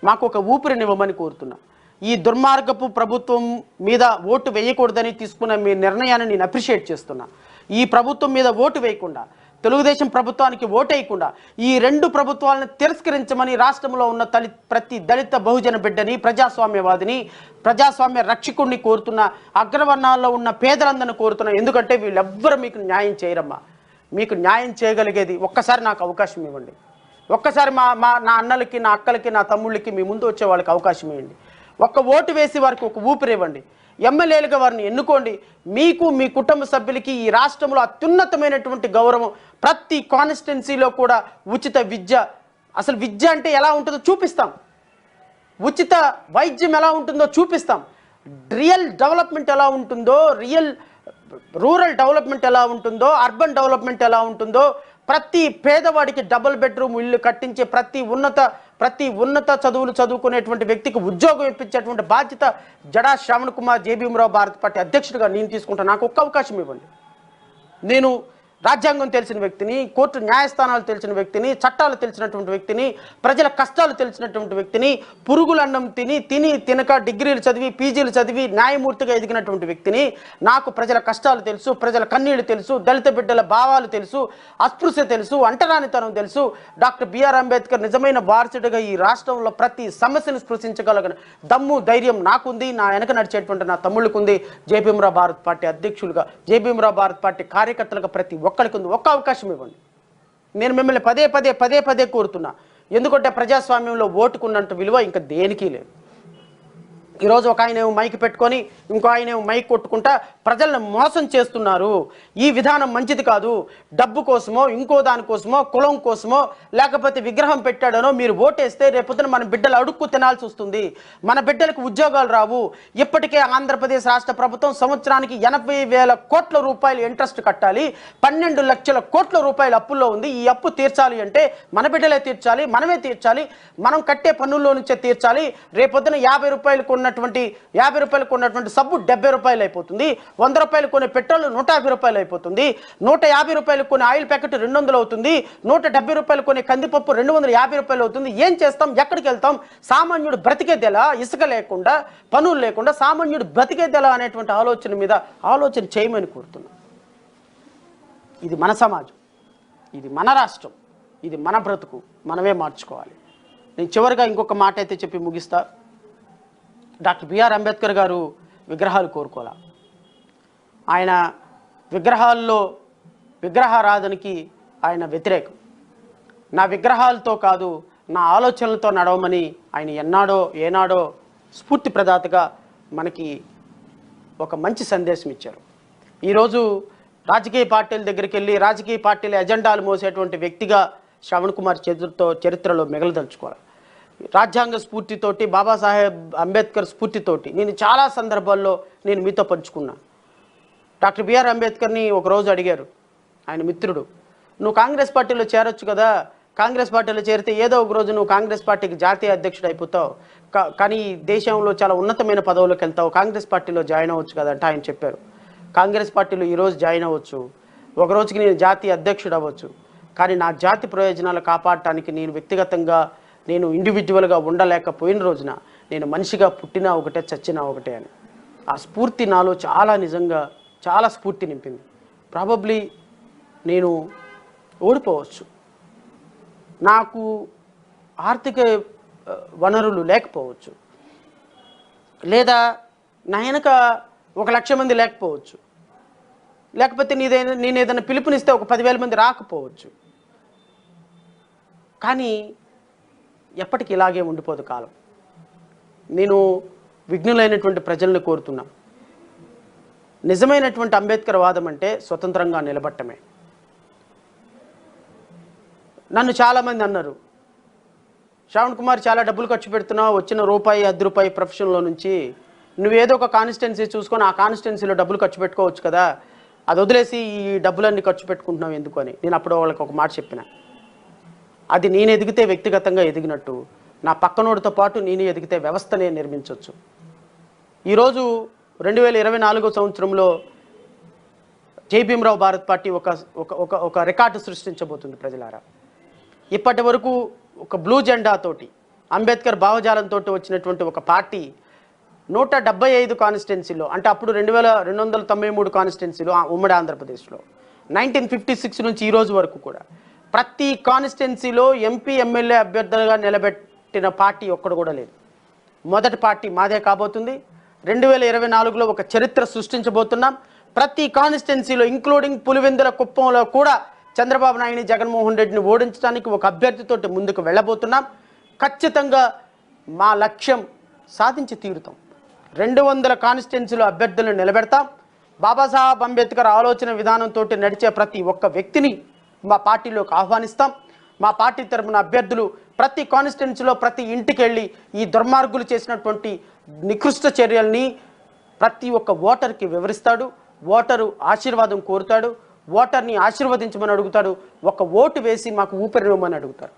మాకు ఒక ఊపిరినివ్వమని కోరుతున్నాం. ఈ దుర్మార్గపు ప్రభుత్వం మీద ఓటు వేయకూడదని తీసుకున్న మీ నిర్ణయాన్ని నేను అప్రిషియేట్ చేస్తున్నా. ఈ ప్రభుత్వం మీద ఓటు వేయకుండా, తెలుగుదేశం ప్రభుత్వానికి ఓటేయకుండా ఈ రెండు ప్రభుత్వాలను తిరస్కరించమని రాష్ట్రంలో ఉన్న ప్రతి దళిత బహుజన బిడ్డని, ప్రజాస్వామ్యవాదిని, ప్రజాస్వామ్య రక్షకుడిని కోరుతున్న, అగ్రవర్ణాల్లో ఉన్న పేదలందరిని కోరుతున్నా. ఎందుకంటే వీళ్ళెవ్వరూ మీకు న్యాయం చేయరమ్మా. మీకు న్యాయం చేయగలిగేది ఒక్కసారి నాకు అవకాశం ఇవ్వండి. ఒక్కసారి నా అన్నలకి, నా అక్కలకి, నా తమ్ముళ్ళకి మీ ముందు వచ్చే వాళ్ళకి అవకాశం ఇవ్వండి. ఒక్క ఓటు వేసి వారికి ఒక ఊపిరి ఇవ్వండి. ఎమ్మెల్యేలుగా వారిని ఎన్నుకోండి. మీకు, మీ కుటుంబ సభ్యులకి ఈ రాష్ట్రంలో అత్యున్నతమైనటువంటి గౌరవం, ప్రతి కాన్స్టిట్యున్సీలో కూడా ఉచిత విద్య, అసలు విద్య అంటే ఎలా ఉంటుందో చూపిస్తాం. ఉచిత వైద్యం ఎలా ఉంటుందో చూపిస్తాం. రియల్ డెవలప్మెంట్ ఎలా ఉంటుందో, రూరల్ డెవలప్మెంట్ ఎలా ఉంటుందో, అర్బన్ డెవలప్మెంట్ ఎలా ఉంటుందో, ప్రతి పేదవాడికి డబుల్ బెడ్రూమ్ ఇల్లు కట్టించే, ప్రతి ఉన్నత చదువులు చదువుకునేటువంటి వ్యక్తికి ఉద్యోగం ఇప్పించేటువంటి బాధ్యత జడా శ్రావణ్ కుమార్ జేబీఎంరావు భారత్ పార్టీ అధ్యక్షుడిగా నేను తీసుకుంటాను. నాకు ఒక్క అవకాశం ఇవ్వండి. నేను రాజ్యాంగం తెలిసిన వ్యక్తిని, కోర్టు న్యాయస్థానాలు తెలిసిన వ్యక్తిని, చట్టాలు తెలిసినటువంటి వ్యక్తిని, ప్రజల కష్టాలు తెలిసినటువంటి వ్యక్తిని, పురుగులన్నం తినక డిగ్రీలు చదివి, పీజీలు చదివి న్యాయమూర్తిగా ఎదిగినటువంటి వ్యక్తిని. నాకు ప్రజల కష్టాలు తెలుసు, ప్రజల కన్నీళ్లు తెలుసు, దళిత బిడ్డల భావాలు తెలుసు, అస్పృశ్య తెలుసు, అంటరానితనం తెలుసు. డాక్టర్ బిఆర్ అంబేద్కర్ నిజమైన వారసుడిగా ఈ రాష్ట్రంలో ప్రతి సమస్యను స్పృశించగలిగిన దమ్ము, ధైర్యం నాకుంది, నా వెనక నడిచేటువంటి నా తమ్ముళ్ళకు ఉంది. జేబీఎంరావు భారత్ పార్టీ అధ్యక్షులుగా, జేబీఎంరావు భారత్ పార్టీ కార్యకర్తలుగా ప్రతి ఒక్కరికి ఉంది. ఒక్క అవకాశం ఇవ్వండి. నేను మిమ్మల్ని పదే పదే కోరుతున్నా. ఎందుకంటే ప్రజాస్వామ్యంలో ఓటుకున్నంత విలువ ఇంకా దేనికి లేదు. ఈరోజు ఒక ఆయన మైక్ పెట్టుకొని ఇంకో ఆయన మైక్ కొట్టుకుంటా ప్రజలను మోసం చేస్తున్నారు. ఈ విధానం మంచిది కాదు. డబ్బు కోసమో, ఇంకో దానికోసమో, కులం కోసమో, లేకపోతే విగ్రహం పెట్టాడనో మీరు ఓటేస్తే రేపొద్దున మన బిడ్డలు అడుక్కు తినాల్సి వస్తుంది. మన బిడ్డలకు ఉద్యోగాలు రావు. ఇప్పటికే ఆంధ్రప్రదేశ్ రాష్ట్ర ప్రభుత్వం సంవత్సరానికి 80,000 కోట్ల రూపాయలు ఇంట్రెస్ట్ కట్టాలి. 12 లక్షల కోట్ల రూపాయలు అప్పుల్లో ఉంది. ఈ అప్పు తీర్చాలి అంటే మన బిడ్డలే తీర్చాలి, మనమే తీర్చాలి, మనం కట్టే పన్నుల్లో నుంచే తీర్చాలి. రేపొద్దున 50 రూపాయలు కొన్నటువంటి సబ్బు 70 రూపాయలు అయిపోతుంది. 100 రూపాయలు కొనే పెట్రోల్ 150 రూపాయలు అయిపోతుంది. 150 రూపాయలు కొనే ఆయిల్ ప్యాకెట్ 200 అవుతుంది. 170 రూపాయలు కొనే కందిపప్పు 250 రూపాయలు అవుతుంది. ఏం చేస్తాం? ఎక్కడికి వెళ్తాం? సామాన్యుడు బ్రతికేదెలా? ఇసుక లేకుండా, పనులు లేకుండా సామాన్యుడు బ్రతికేదెలా అనేటువంటి ఆలోచన చేయమని కోరుతున్నాం. ఇది మన సమాజం, ఇది మన రాష్ట్రం, ఇది మన బ్రతుకు, మనమే మార్చుకోవాలి. నేను చివరిగా ఇంకొక మాట అయితే చెప్పి ముగిస్తా. డాక్టర్ బిఆర్ అంబేద్కర్ గారు విగ్రహాలు కోరుకోవాలా. ఆయన విగ్రహారాధనకి ఆయన వ్యతిరేకం. నా విగ్రహాలతో కాదు, నా ఆలోచనలతో నడవమని ఆయన ఏనాడో స్ఫూర్తి ప్రదాతగా మనకి ఒక మంచి సందేశం ఇచ్చారు. ఈరోజు రాజకీయ పార్టీల దగ్గరికి వెళ్ళి రాజకీయ పార్టీల ఎజెండాలు మోసేటువంటి వ్యక్తిగా శ్రవణ్ కుమార్ చరిత్రలో మిగలదలుచుకోవాలి. రాజ్యాంగ స్ఫూర్తితోటి, బాబాసాహెబ్ అంబేద్కర్ స్ఫూర్తితోటి నేను చాలా సందర్భాల్లో నేను మీతో పంచుకున్నా. డాక్టర్ బిఆర్ అంబేద్కర్ని ఒకరోజు అడిగారు ఆయన మిత్రుడు, నువ్వు కాంగ్రెస్ పార్టీలో చేరొచ్చు కదా, కాంగ్రెస్ పార్టీలో చేరితే ఏదో ఒక రోజు నువ్వు కాంగ్రెస్ పార్టీకి జాతీయ అధ్యక్షుడు అయిపోతావు, కానీ దేశంలో చాలా ఉన్నతమైన పదవులకు వెళ్తావు, కాంగ్రెస్ పార్టీలో జాయిన్ అవ్వచ్చు కదా అంటే ఆయన చెప్పారు, కాంగ్రెస్ పార్టీలో ఈరోజు జాయిన్ అవ్వచ్చు, ఒక రోజుకి నేను జాతీయ అధ్యక్షుడు అవ్వచ్చు, కానీ నా జాతి ప్రయోజనాలు కాపాడటానికి నేను వ్యక్తిగతంగా నేను ఇండివిజువల్గా ఉండలేకపోయిన రోజున నేను మనిషిగా పుట్టినా ఒకటే చచ్చినా ఒకటే అని. ఆ స్ఫూర్తి నాలో చాలా నిజంగా చాలా స్ఫూర్తి నింపింది. ప్రాబబ్లీ నేను ఓడిపోవచ్చు, నాకు ఆర్థిక వనరులు లేకపోవచ్చు, లేదా నా వెనక 1,00,000 మంది లేకపోవచ్చు, లేకపోతే నేను ఏదైనా పిలుపునిస్తే ఒక 10,000 మంది రాకపోవచ్చు, కానీ ఎప్పటికీ ఇలాగే ఉండిపోదు కాలం. నేను విఘ్నులైనటువంటి ప్రజల్ని కోరుతున్నా, నిజమైనటువంటి అంబేద్కర్ వాదం అంటే స్వతంత్రంగా నిలబడటమే. నన్ను చాలామంది అన్నారు, శ్రవణ్ కుమార్ చాలా డబ్బులు ఖర్చు పెడుతున్నావు, వచ్చిన రూపాయి 10 రూపాయి ప్రొఫెషన్లో నుంచి నువ్వేదో ఒక కాన్స్టిట్యున్సీ చూసుకొని ఆ కాన్స్టిట్యున్సీలో డబ్బులు ఖర్చు పెట్టుకోవచ్చు కదా, అది వదిలేసి ఈ డబ్బులన్నీ ఖర్చు పెట్టుకుంటున్నావు ఎందుకు అని. నేను అప్పుడు వాళ్ళకి ఒక మాట చెప్పిన, అది నేను ఎదిగితే వ్యక్తిగతంగా ఎదిగినట్టు, నా పక్కనోడితో పాటు నేను ఎదిగితే వ్యవస్థనే నిర్మించవచ్చు. ఈరోజు 2024 సంవత్సరంలో జై భీమ్రావ్ భారత్ పార్టీ ఒక రికార్డు సృష్టించబోతుంది ప్రజలారా. ఇప్పటి వరకు ఒక బ్లూ జెండాతోటి అంబేద్కర్ భావజాలంతో వచ్చినటువంటి ఒక పార్టీ 175 కాన్స్టిట్యున్సీలో, అంటే అప్పుడు 293 కాన్స్టిట్యున్సీలు ఉమ్మడి ఆంధ్రప్రదేశ్లో 1956 నుంచి ఈ రోజు వరకు కూడా ప్రతి కాన్స్టిట్యున్సీలో ఎంపీ ఎమ్మెల్యే అభ్యర్థులుగా నిలబెట్టిన పార్టీ ఒక్కడు కూడా లేదు. మొదటి పార్టీ మాదే కాబోతుంది. 2024లో ఒక చరిత్ర సృష్టించబోతున్నాం. ప్రతి కాన్స్టిట్యున్సీలో ఇంక్లూడింగ్ పులివెందుల కుప్పంలో కూడా చంద్రబాబు నాయుడిని, జగన్మోహన్ రెడ్డిని ఓడించడానికి ఒక అభ్యర్థితోటి ముందుకు వెళ్ళబోతున్నాం. ఖచ్చితంగా మా లక్ష్యం సాధించి తీరుతాం. 200 కాన్స్టిట్యున్సీలో అభ్యర్థులను నిలబెడతాం. బాబాసాహెబ్ అంబేద్కర్ ఆలోచన విధానంతో నడిచే ప్రతి ఒక్క వ్యక్తిని మా పార్టీలోకి ఆహ్వానిస్తాం. మా పార్టీ తరపున అభ్యర్థులు ప్రతి కాన్స్టిట్యున్సీలో ప్రతి ఇంటికి వెళ్ళి ఈ దుర్మార్గులు చేసినటువంటి నికృష్ట చర్యల్ని ప్రతి ఒక్క ఓటర్కి వివరిస్తాడు. ఓటరు ఆశీర్వాదం కోరుతాడు, ఓటర్ని ఆశీర్వదించమని అడుగుతాడు, ఒక ఓటు వేసి మాకు ఊపిరివ్వమని అడుగుతారు.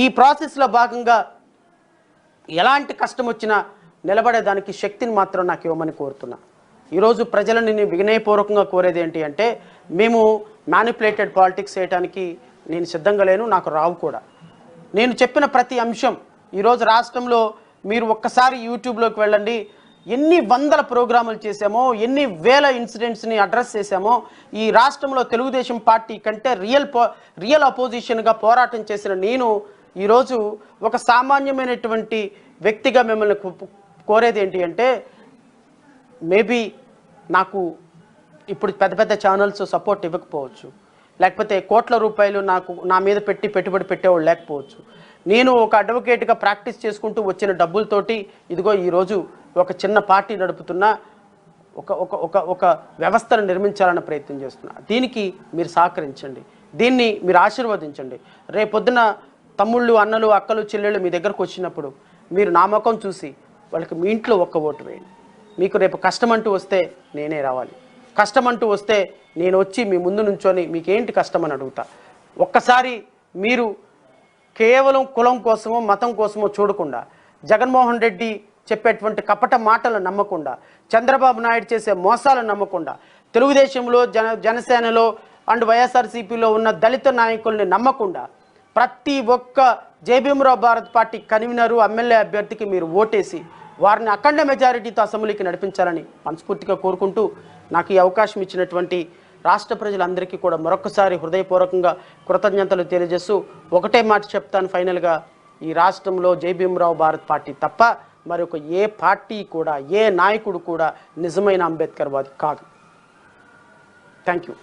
ఈ ప్రాసెస్లో భాగంగా ఎలాంటి కష్టం వచ్చినా నిలబడేదానికి శక్తిని మాత్రం నాకు ఇవ్వమని కోరుతున్నా. ఈరోజు ప్రజలను నేను వినయపూర్వకంగా కోరేది ఏంటి అంటే, మేము మ్యానిపులేటెడ్ పాలిటిక్స్ చేయడానికి నేను సిద్ధంగా లేను, నాకు రావు కూడా. నేను చెప్పిన ప్రతి అంశం ఈరోజు రాష్ట్రంలో మీరు ఒక్కసారి యూట్యూబ్లోకి వెళ్ళండి, ఎన్ని వందల ప్రోగ్రాములు చేశామో, ఎన్ని వేల ఇన్సిడెంట్స్ని అడ్రస్ చేశామో. ఈ రాష్ట్రంలో తెలుగుదేశం పార్టీ కంటే రియల్ అపోజిషన్గా పోరాటం చేసిన నేను ఈరోజు ఒక సామాన్యమైనటువంటి వ్యక్తిగా మిమ్మల్ని కోరేది ఏంటి అంటే, మేబీ నాకు ఇప్పుడు పెద్ద పెద్ద ఛానల్స్ సపోర్ట్ ఇవ్వకపోవచ్చు, లేకపోతే కోట్ల రూపాయలు నా మీద పెట్టుబడి పెట్టేవాళ్ళు లేకపోవచ్చు. నేను ఒక అడ్వకేట్గా ప్రాక్టీస్ చేసుకుంటూ వచ్చిన డబ్బులతోటి ఇదిగో ఈరోజు ఒక చిన్న పార్టీ నడుపుతున్నా, ఒక వ్యవస్థను నిర్మించాలన్న ప్రయత్నం చేస్తున్నా. దీనికి మీరు సహకరించండి, దీన్ని మీరు ఆశీర్వదించండి. రేపొద్దున తమ్ముళ్ళు, అన్నలు, అక్కలు, చెల్లెళ్ళు మీ దగ్గరకు వచ్చినప్పుడు మీరు నా ముఖం చూసి వాళ్ళకి మీ ఇంట్లో ఒక్క ఓటు వేయండి. మీకు రేపు కష్టం అంటూ వస్తే నేనే రావాలి, కష్టం అంటూ వస్తే నేను వచ్చి మీ ముందు నుంచొని మీకేంటి కష్టం అని అడుగుతా. ఒక్కసారి మీరు కేవలం కులం కోసమో మతం కోసమో చూడకుండా, జగన్మోహన్ రెడ్డి చెప్పేటువంటి కపట మాటలు నమ్మకుండా, చంద్రబాబు నాయుడు చేసే మోసాలను నమ్మకుండా, తెలుగుదేశంలో జనసేనలో అండ్ వైఎస్ఆర్సీపీలో ఉన్న దళిత నాయకుల్ని నమ్మకుండా, ప్రతి ఒక్క జై Bhimrao Bharat party convener, MLA అభ్యర్థికి మీరు ఓటేసి వారిని అఖండ మెజారిటీతో అసెంబ్లీకి నడిపించాలని మనస్ఫూర్తిగా కోరుకుంటూ, నాకు ఈ అవకాశం ఇచ్చినటువంటి రాష్ట్ర ప్రజలందరికీ కూడా మరొకసారి హృదయపూర్వకంగా కృతజ్ఞతలు తెలియజేస్తూ ఒకటే మాట చెప్తాను ఫైనల్గా, ఈ రాష్ట్రంలో జై భీమ్రావ్ భారత్ పార్టీ తప్ప మరొక ఏ పార్టీ కూడా, ఏ నాయకుడు కూడా నిజమైన అంబేద్కర్ వాది కాదు. Thank you.